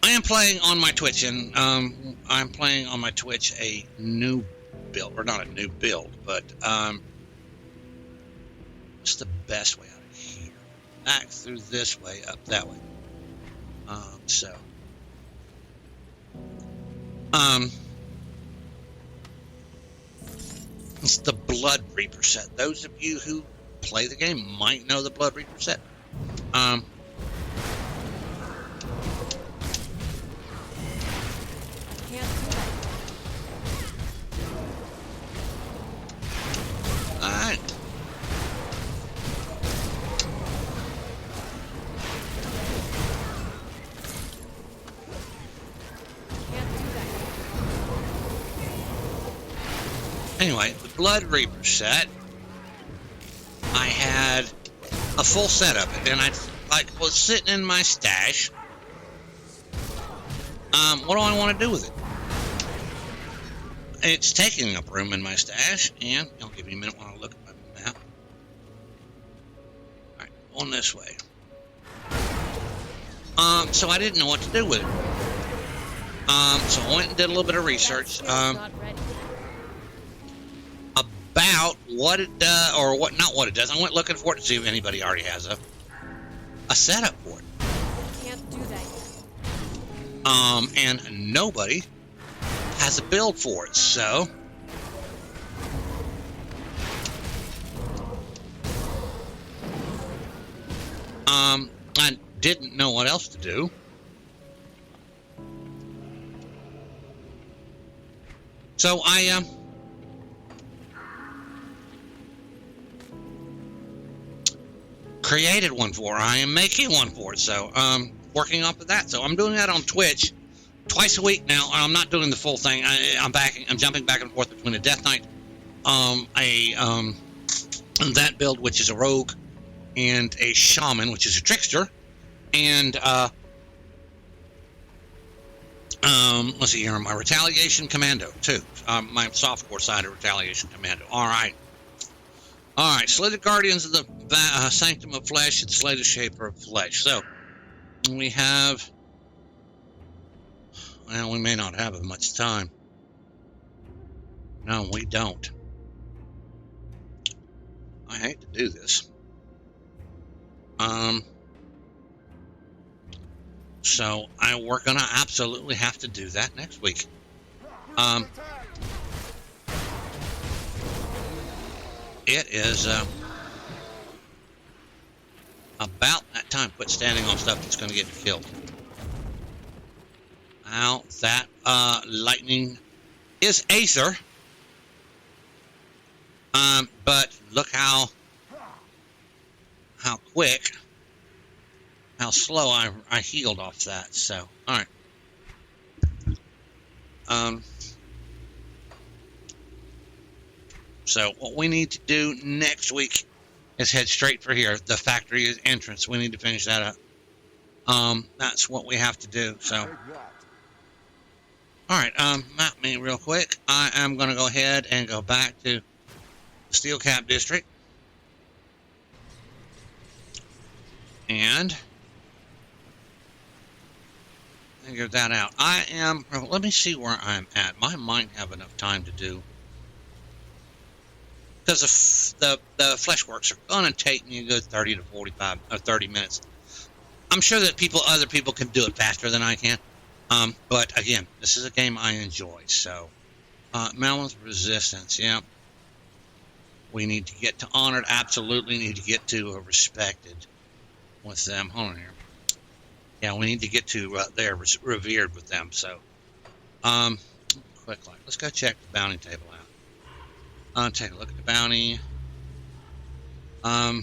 I am playing on my Twitch, and I'm playing on my Twitch a new build, or not a new build, but what's the best way out of here? Back through this way, up that way. It's the Blood Reaper set. Those of you who play the game might know the Blood Reaper set. I can't do that. Alright. Can't do that. Anyway, the Blood Reaper set, I had a full set of it, and I was sitting in my stash. What do I want to do with it? It's taking up room in my stash, and I'll give you a minute while I look at my map. Alright, on this way. So I didn't know what to do with it. So I went and did a little bit of research. That skill's not ready. About what it does, or what, not what it does. I went looking for it to see if anybody already has a setup for it. Can't do that yet. And nobody has a build for it, so I didn't know what else to do. So I created one for it. I am making one for it, so working off of that. So I'm doing that on Twitch twice a week now. I'm not doing the full thing. I'm jumping back and forth between a Death Knight, that build, which is a rogue, and a shaman, which is a trickster, and let's see here, my retaliation commando too. My softcore side of retaliation commando. All right, Slated Guardians of the Sanctum of Flesh and Slated Shaper of Flesh. So we have. Well, we may not have much time. No, we don't. I hate to do this. So we're gonna absolutely have to do that next week. It is about that time. Quit standing on stuff that's gonna get you killed. Now that lightning is Aether, but look how quick, how slow I healed off that. So all right. So what we need to do next week is head straight for here, the factory entrance. We need to finish that up. That's what we have to do. So. All right, map me real quick. I am going to go ahead and go back to Steel Cap District. And figure that out. Let me see where I'm at. I might have enough time to do. because the flesh works are gonna take me a good 30 to 45 or 30 minutes. I'm sure that other people can do it faster than I can. But again, this is a game I enjoy. So, Melon's Resistance, yeah. We need to get to honored. Absolutely need to get to respected with them. Hold on here. Yeah, we need to get to there revered with them. So, quick like, let's go check the bounty table out. Take a look at the bounty. I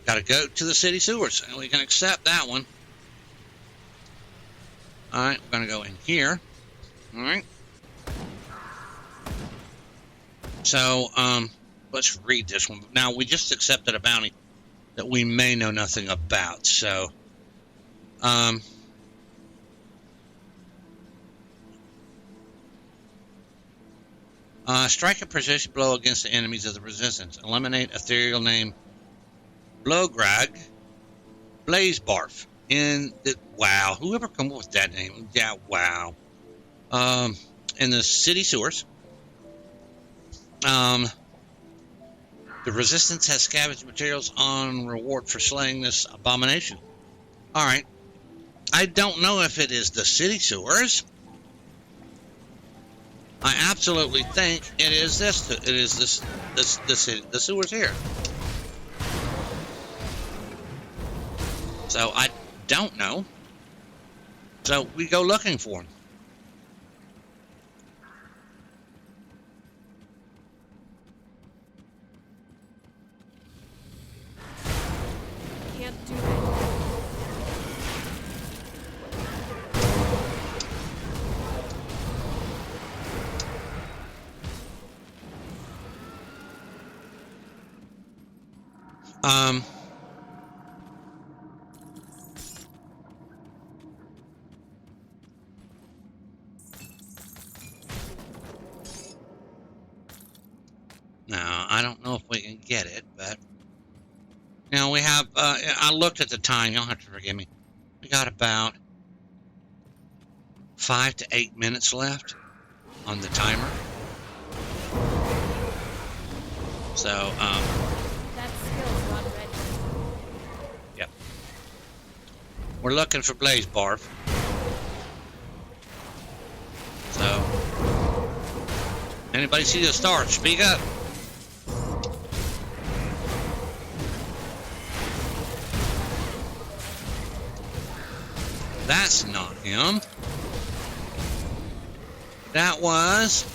gotta go to the city sewers, and we can accept that one. All right, we're gonna go in here. All right. So, let's read this one. Now, we just accepted a bounty that we may know nothing about. So, strike a precision blow against the enemies of the resistance. Eliminate ethereal name Blograg Blazebarf. Wow, whoever come up with that name? Yeah, wow. In the city sewers. The resistance has scavenged materials on reward for slaying this abomination. All right. I don't know if it is the city sewers. I absolutely think it is this. It is the sewers here. So I don't know. So we go looking for them. Can't do that. Now, I don't know if we can get it, but now we have, I looked at the time, you'll have to forgive me. We got about 5 to 8 minutes left on the timer. So, That skill's not ready. yep. We're looking for Blazebarf. So, anybody see the star? Speak up. That's not him. That was...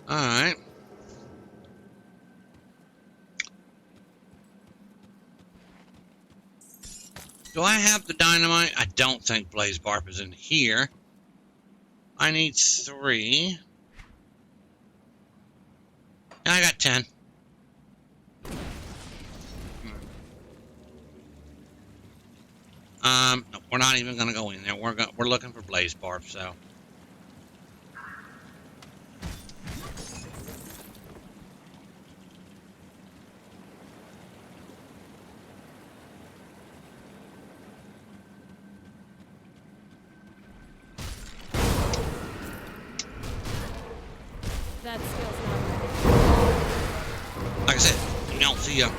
Alright. Do I have the dynamite? I don't think Blazebarf is in here. I need 3. I got 10. No, we're not even going to go in there. We're looking for Blazebarf, so. That skill's not ready. Like I said, you don't see a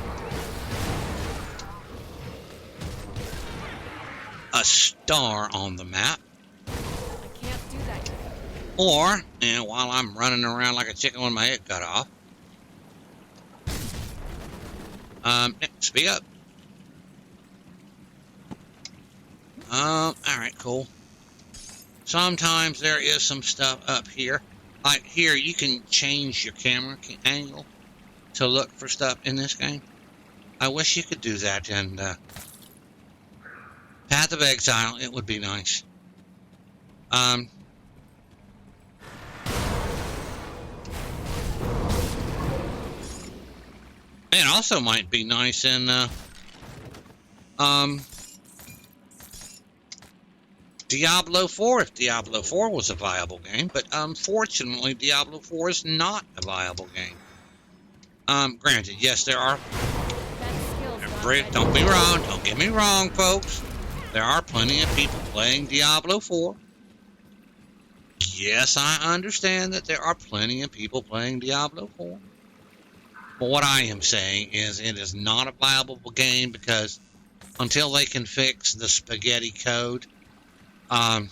star on the map. I can't do that yet. Or, while I'm running around like a chicken with my head cut off. Speak up. Alright, cool. Sometimes there is some stuff up here. Like here, you can change your camera angle to look for stuff in this game. I wish you could do that in Path of Exile. It would be nice. It also might be nice in Diablo 4 if Diablo 4 was a viable game, but unfortunately Diablo 4 is not a viable game. Granted, yes, there are. That skill's not Don't be wrong. Don't get me wrong, folks. There are plenty of people playing Diablo 4. Yes, I understand that there are plenty of people playing Diablo 4. But what I am saying is it is not a viable game because until they can fix the spaghetti code, it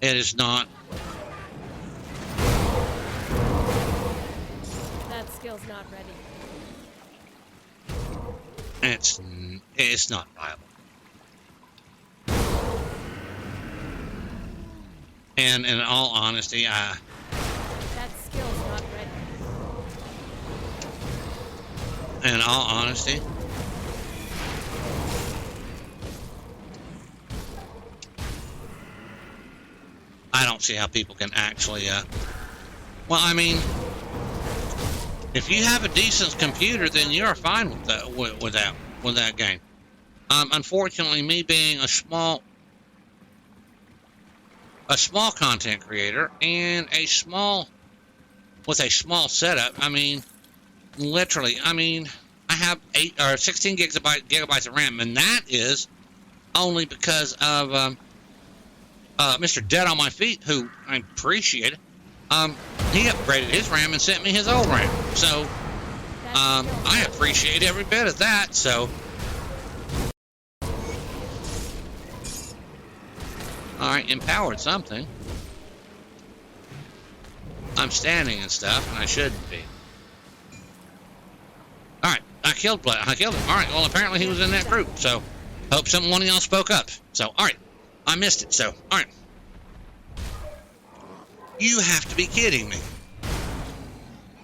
is not. That skill's not ready. It's not viable. And in all honesty, That skill's not ready. in all honesty, I don't see how people can actually, well, I mean, if you have a decent computer, then you're fine with that, with that game. Unfortunately, me being a small content creator and a small setup, I mean, literally, I mean, I have 8 or 16 gigabytes of RAM, and that is only because of Mr. Dead on My Feet, who I appreciate. He upgraded his RAM and sent me his old RAM, so I appreciate every bit of that. So, all right, empowered something. I'm standing and stuff, and I shouldn't be. All right, I killed him. All right, well, apparently he was in that group, so hope one of y'all spoke up. So, all right, I missed it. So, all right. You have to be kidding me.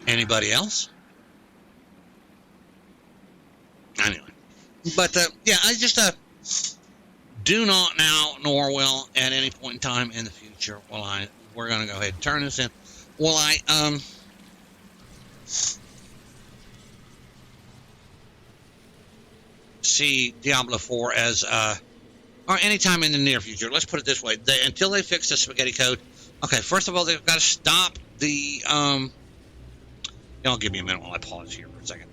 Anybody else? Anyway, but yeah, I just do not now, nor will at any point in time in the future. We're gonna go ahead and turn this in. Will I see Diablo 4 as or anytime in the near future? Let's put it this way: until they fix the spaghetti code. Okay, first of all, they've got to stop the y'all give me a minute while I pause here for a second.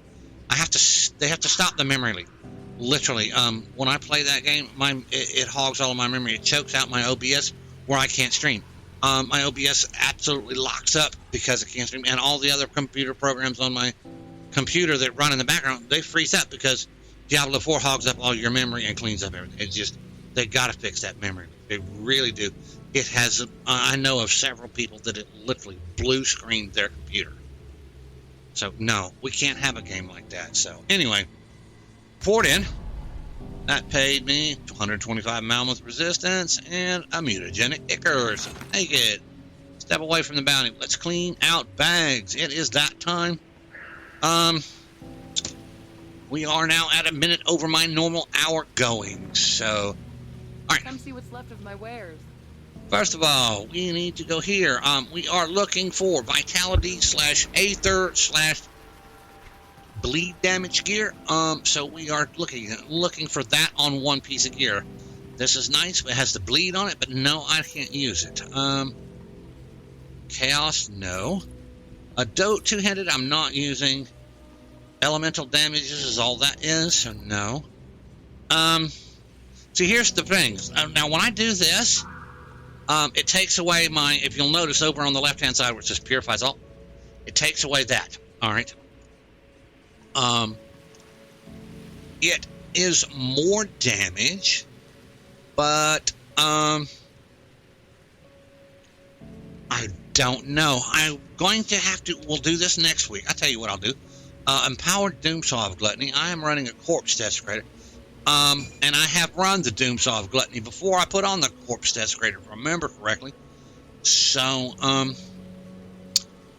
They have to stop the memory leak. Literally, when I play that game, it hogs all of my memory. It chokes out my OBS where I can't stream. My OBS absolutely locks up because I can't stream, and all the other computer programs on my computer that run in the background, they freeze up because Diablo 4 hogs up all your memory and cleans up everything. It's just, they got to fix that memory. They really do. It has, I know of several people that it literally blue screened their computer. So, no, we can't have a game like that. So, anyway, poured in. That paid me 125 mammoth resistance and a mutagenic Icarus. Take it. Step away from the bounty. Let's clean out bags. It is that time. We are now at a minute over my normal hour going. So, all right. Come see what's left of my wares. First of all, we need to go here. We are looking for vitality / aether / bleed damage gear. So we are looking for that on one piece of gear. This is nice. It has the bleed on it, but no, I can't use it. Chaos, no. A dote two-handed, I'm not using. Elemental damages is all that is, so no. See, here's the thing. Now, when I do this, it takes away my, if you'll notice over on the left-hand side where it says Purifies All, it takes away that, all right? It is more damage, but, I don't know. I'm going to have to, we'll do this next week. I'll tell you what I'll do. Empowered Doomsaw of Gluttony. I am running a Corpse Desecrator. And I have run the Doomsaw of Gluttony before I put on the Corpse Desecrator, if I remember correctly. So,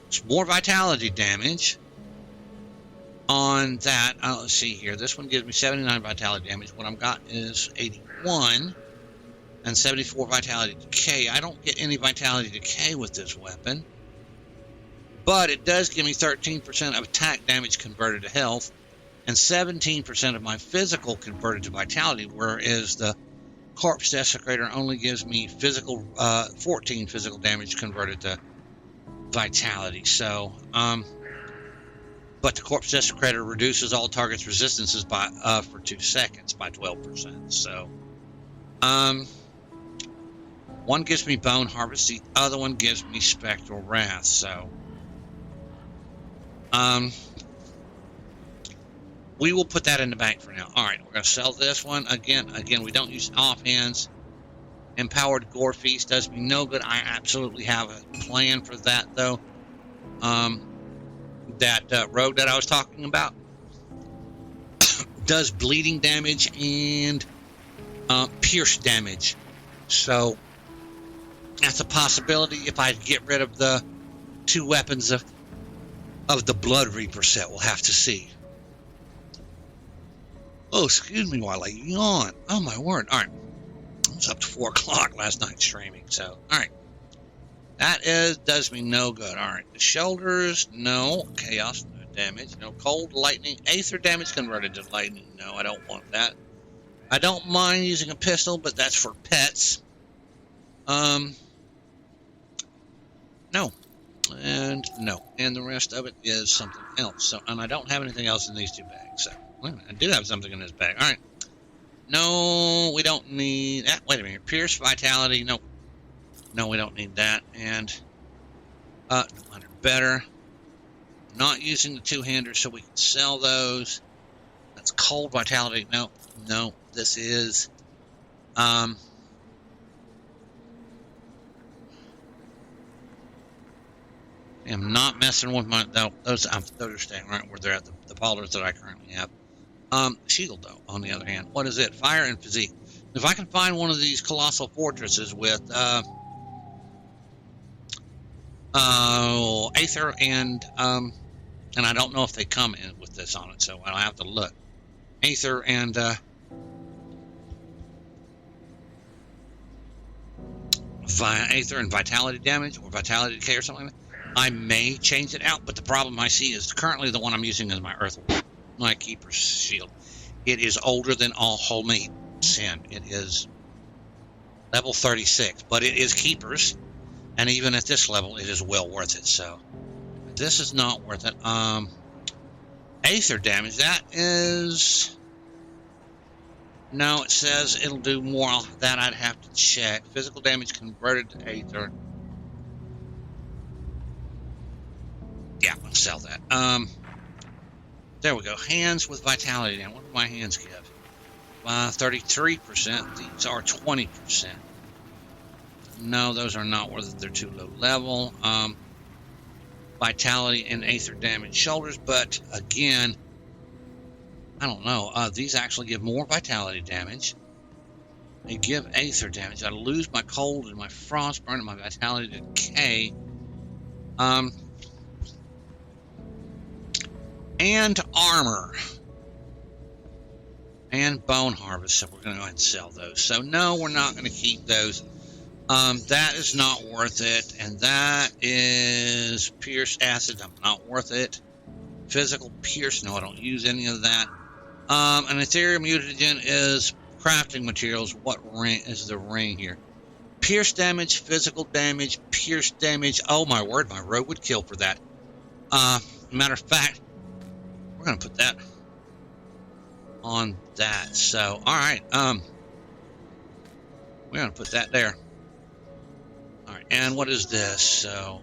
it's more vitality damage on that. Let's see here. This one gives me 79 vitality damage. What I've got is 81 and 74 vitality decay. I don't get any vitality decay with this weapon, but it does give me 13% of attack damage converted to health and 17% of my physical converted to vitality, whereas the Corpse Desecrator only gives me 14 physical damage converted to vitality. So, but but the Corpse Desecrator reduces all targets' resistances by for 2 seconds by 12%. So, one gives me Bone Harvest, the other one gives me Spectral Wrath. So, we will put that in the bank for now. All right, we're going to sell this one again. Again, we don't use offhands. Empowered Gore Feast does me no good. I absolutely have a plan for that, though. That rogue that I was talking about does bleeding damage and pierce damage. So that's a possibility if I get rid of the 2 weapons of the Blood Reaper set. We'll have to see. Oh, excuse me while I yawn. Oh, my word. All right. I was up to 4 o'clock last night streaming. So, all right. That does me no good. All right. The shoulders, no. Chaos, no damage. No cold, lightning. Aether damage converted to lightning. No, I don't want that. I don't mind using a pistol, but that's for pets. No. And no. And the rest of it is something else. So, and I don't have anything else in these 2 bags. So, well, I do have something in this bag. All right. No, we don't need that. Wait a minute. Pierce, Vitality. No. No, we don't need that. And no matter better. Not using the 2-handers, so we can sell those. That's cold Vitality. No. No. This is I'm not messing with my those are staying right where they're at, the polars that I currently have. Shield, though, on the other hand. What is it? Fire and Physique. If I can find one of these Colossal Fortresses with Aether and I don't know if they come in with this on it, so I'll have to look. Aether and Aether and Vitality damage or Vitality decay or something like that. I may change it out, but the problem I see is currently the one I'm using is my my Keeper's Shield. It is older than all Homemade Sin. It is level 36, but it is Keeper's, and even at this level, it is well worth it. So this is not worth it. Aether damage, that is... No, it says it'll do more. That I'd have to check. Physical damage converted to Aether. Yeah, I'm going to sell that. There we go. Hands with Vitality now. What do my hands give? 33%. These are 20%. No, those are not worth it. They're too low level. Vitality and Aether damage shoulders, but again, I don't know. These actually give more Vitality damage. They give Aether damage. I lose my cold and my frostburn and my Vitality decay. And armor. And bone harvest. So we're going to go ahead and sell those. So no, we're not going to keep those. That is not worth it. And that is Pierce Acid. I'm not worth it. Physical Pierce. No, I don't use any of that. An Ethereal Mutagen is crafting materials. What ring is the ring here? Pierce damage, physical damage, pierce damage. Oh my word, my rogue would kill for that. Matter of fact, we're gonna put that on that. So, all right. We're gonna put that there. All right. And what is this? So,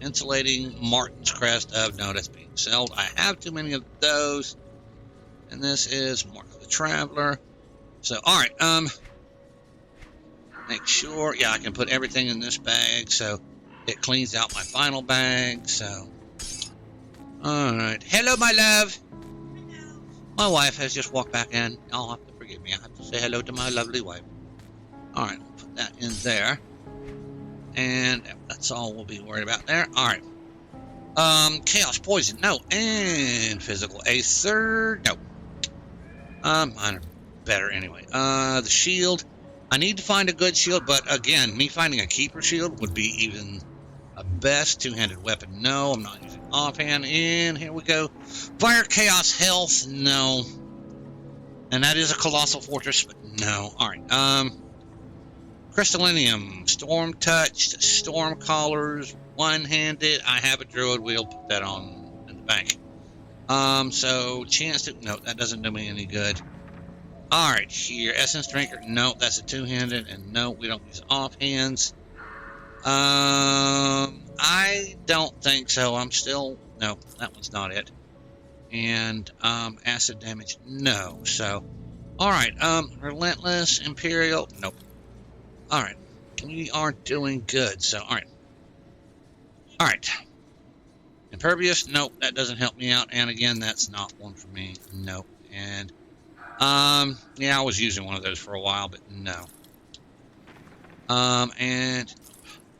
insulating Martin's Crest of no, that's being sold. I have too many of those. And this is Mark the Traveler. So, all right. Make sure. Yeah, I can put everything in this bag, so it cleans out my final bag. So, all right. Hello, my love. Hello. My wife has just walked back in. I'll have to forgive me. I have to say hello to my lovely wife. All right, we'll put that in there, and that's all we'll be worried about there. All right. Chaos Poison, no, and Physical Aether, no. Mine are better anyway. The shield, I need to find a good shield, but again, me finding a Keeper shield would be even a best two-handed weapon. No, I'm not using offhand. And here we go. Fire Chaos Health, no. And that is a Colossal Fortress, but no. All right. Crystallinium, Storm Touched, Storm Callers, one-handed. I have a Druid wheel. Put that on in the bank. So chance to, no, that doesn't do me any good. All right, here, essence drinker. No, that's a two-handed, and no, we don't use offhands. I don't think so. I'm still, no, that one's not it. And acid damage, no. So, all right, relentless, imperial, nope. All right, we are doing good. So, all right, impervious, nope, that doesn't help me out. And again, that's not one for me, nope. And yeah, I was using one of those for a while, but no. And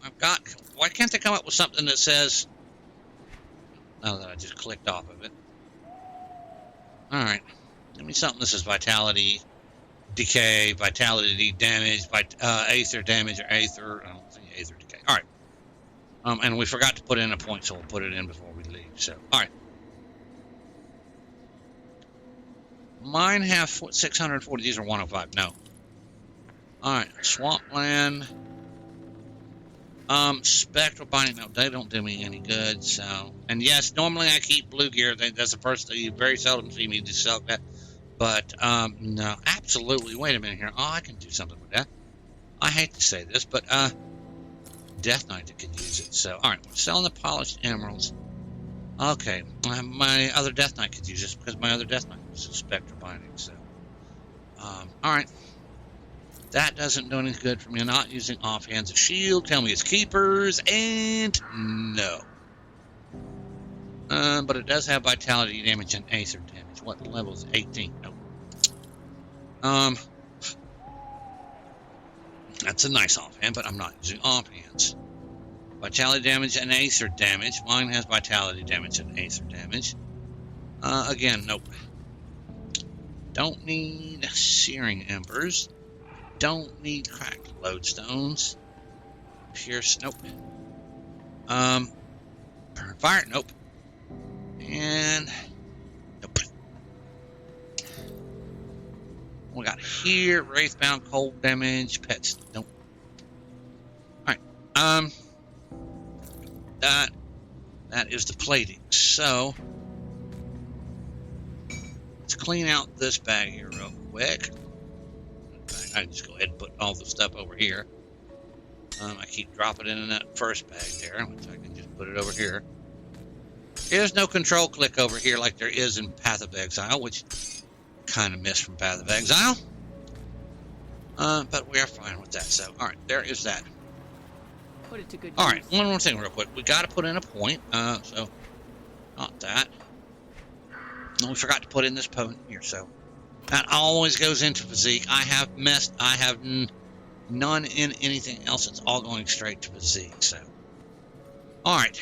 I've got, why can't they come up with something that says, oh, that I just clicked off of it. All right, give me something that says vitality, decay, vitality damage, aether damage, or aether, I don't think aether decay. All right, and we forgot to put in a point, so we'll put it in before we leave. So, all right. Mine have 640. These are 105. No. All right. Swampland. Spectral binding. No, they don't do me any good. So, and yes, normally I keep blue gear. That's the first thing. You very seldom see me just sell that. But no, absolutely. Wait a minute here. Oh, I can do something with that. I hate to say this, but Death Knight could use it. So, all right, we're selling the polished emeralds. Okay, my other Death Knight could use this because my other Death Knight was a spectral binding. So, all right, that doesn't do any good for me. Not using offhands of shield. Tell me it's keepers, and no. But it does have vitality damage and aether damage. What level is it? 18? Nope. That's a nice offhand, but I'm not using offhands. Vitality damage and aether damage. Mine has vitality damage and aether damage. Again, nope. Don't need searing embers. Don't need cracked lodestones. Pierce, nope. Burn fire, nope. And nope. We got here wraithbound cold damage, pets, nope. All right. That is the plating. So let's clean out this bag here real quick. I can just go ahead and put all the stuff over here. I keep dropping it in that first bag there, which I can just put it over here. There's no control click over here like there is in Path of Exile, which kind of missed from Path of Exile. But we are fine with that. So, all right, there is that. Put it to good use. All right, one more thing real quick. We got to put in a point. So, not that. No, we forgot to put in this point here. So, that always goes into physique. I have none in anything else. It's all going straight to physique. So, all right.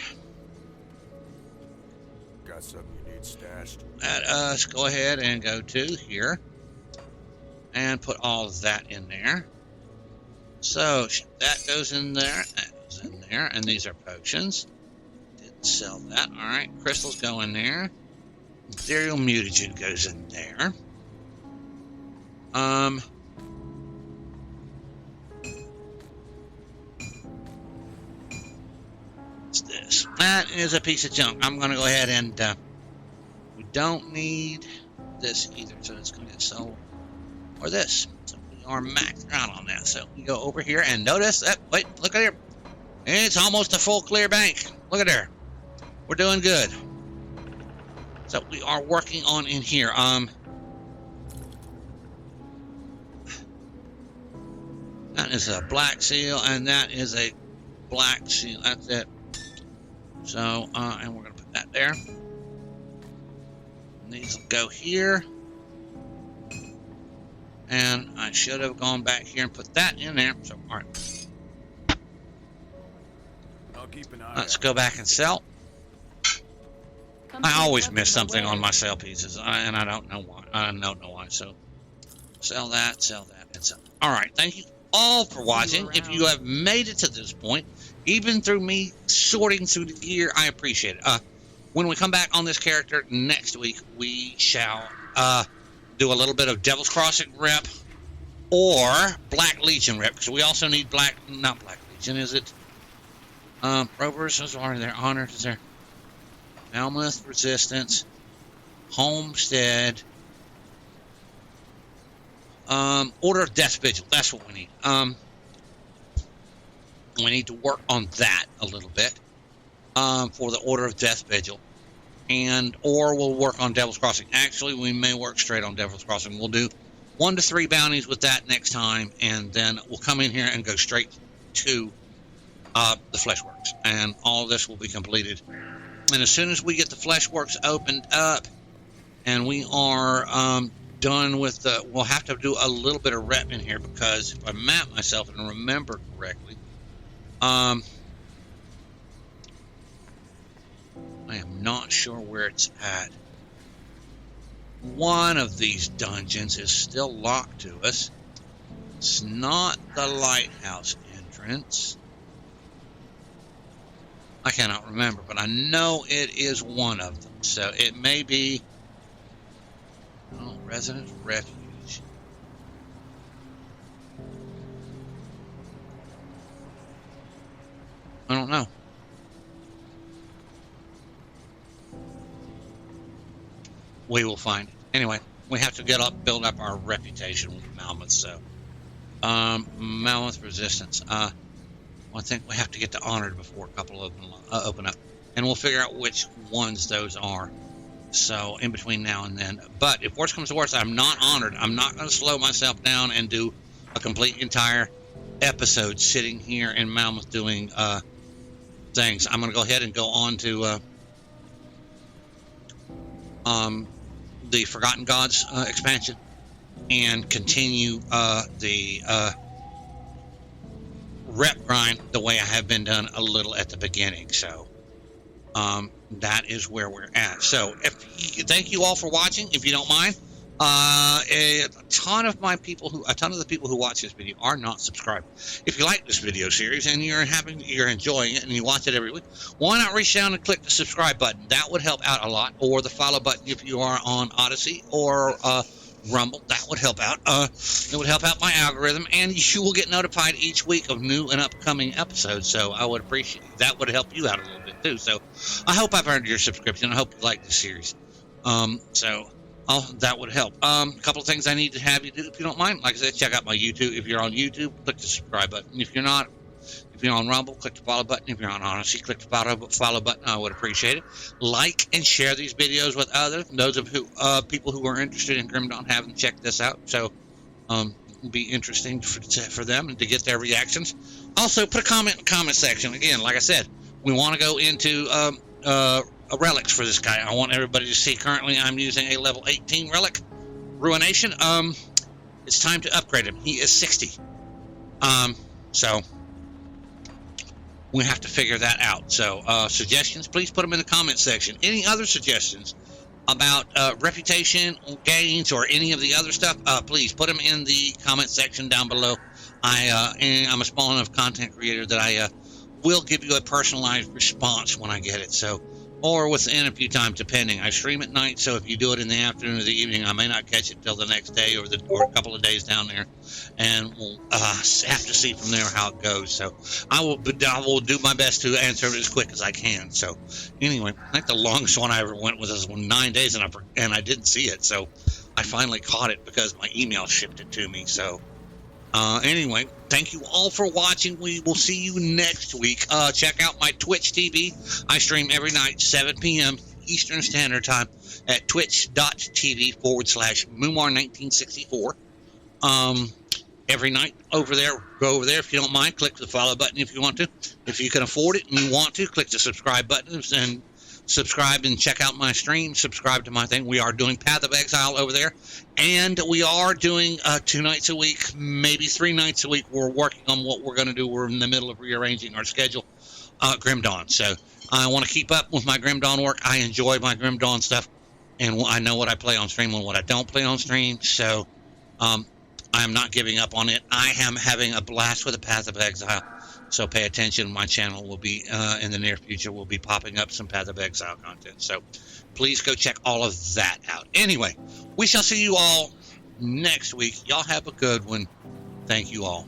Got something you need stashed? Let us go ahead and go to here and put all of that in there. So that goes in there, that goes in there, and these are potions. Didn't sell that. All right, crystals go in there. Ethereal mutagen goes in there. What's this? That is a piece of junk. I'm going to go ahead and we don't need this either, so it's going to get sold. Or this. So we are maxed out on that. So we go over here and notice that. Wait, look at here. It's almost a full clear bank. Look at there. We're doing good. So we are working on in here. That is a black seal, and that is a black seal. That's it. So, and we're going to put that there. And these will go here. And I should have gone back here and put that in there. So, all right. I'll keep an eye Let's out. go back and sell. I always miss something on my sell pieces, and I don't know why. I don't know why. So, sell that, and sell. All right. Thank you all for watching. If you have made it to this point, even through me sorting through the gear, I appreciate it. When we come back on this character next week, we shall do a little bit of Devil's Crossing rep or Black Legion rep, because we also need not Black Legion, is it? Rovers, are there honors? Is there Malmuth Resistance? Homestead. Order of Death Vigil. That's what we need. We need to work on that a little bit for the Order of Death Vigil. Or we'll work on Devil's Crossing. Actually, we may work straight on Devil's Crossing. We'll do 1 to 3 bounties with that next time, and then we'll come in here and go straight to the Fleshworks. And all this will be completed. And as soon as we get the Fleshworks opened up, and we are done with the... We'll have to do a little bit of rep in here, because if I map myself and remember correctly, I am not sure where it's at. One of these dungeons is still locked to us. It's not the lighthouse entrance. I cannot remember, but I know it is one of them. So it may be Resident Refuge. I don't know. We will find it. Anyway, we have to build up our reputation with Mammoth. So, Mammoth Resistance. I think we have to get to Honored before a couple of them open up, and we'll figure out which ones those are. So, in between now and then. But if worse comes to worse, I'm not Honored. I'm not going to slow myself down and do a complete entire episode sitting here in Mammoth doing things. I'm going to go ahead and go on to the Forgotten Gods expansion and continue the rep grind the way I have been done a little at the beginning. So that is where we're at. So thank you all for watching. If you don't mind, a ton of the people who watch this video are not subscribed. If you like this video series and you're enjoying it and you watch it every week, why not reach down and click the subscribe button? That would help out a lot. Or the follow button if you are on Odyssey or Rumble. That would help out. It would help out my algorithm, and you will get notified each week of new and upcoming episodes. So I would appreciate that. Would help you out a little bit too. So I hope I've earned your subscription. I hope you like this series. That would help. A couple of things I need to have you do, if you don't mind. Like I said, check out my YouTube. If you're on YouTube, click the subscribe button. If you're on Rumble, click the follow button. If you're on Odyssey, click the follow button. I would appreciate it. Like and share these videos with others. Those of people who are interested in Grim Dawn haven't checked this out. So it'll be interesting for them and to get their reactions. Also, put a comment in the comment section. Again, like I said, we want to go into relics for this guy. I want everybody to see. Currently, I'm using a level 18 relic, Ruination. It's time to upgrade him. He is 60. So we have to figure that out. So suggestions, please put them in the comment section. Any other suggestions about reputation gains or any of the other stuff, please put them in the comment section down below. I'm a small enough content creator that I will give you a personalized response when I get it. So, or within a few times, depending. I stream at night, so if you do it in the afternoon or the evening, I may not catch it till the next day or a couple of days down there, and we'll have to see from there how it goes. So I will do my best to answer it as quick as I can. So anyway, I think the longest one I ever went with was 9 days, and I didn't see it, so I finally caught it because my email shipped it to me. So anyway, thank you all for watching. We will see you next week. Check out my Twitch TV. I stream every night, 7 p.m. Eastern Standard Time at twitch.tv/Mumar1964. Every night over there. Go over there if you don't mind. Click the follow button if you want to. If you can afford it and you want to, click the subscribe button and subscribe and check out my stream. Subscribe to my thing. We are doing Path of Exile over there, and we are doing 2 nights a week, maybe 3 nights a week. We're working on what we're going to do. We're in the middle of rearranging our schedule. Grim Dawn. So I want to keep up with my Grim Dawn work. I enjoy my Grim Dawn stuff, and I know what I play on stream and what I don't play on stream. So I'm not giving up on it. I am having a blast with the Path of Exile. So pay attention. My channel will be, in the near future, will be popping up some Path of Exile content. So please go check all of that out. Anyway, we shall see you all next week. Y'all have a good one. Thank you all.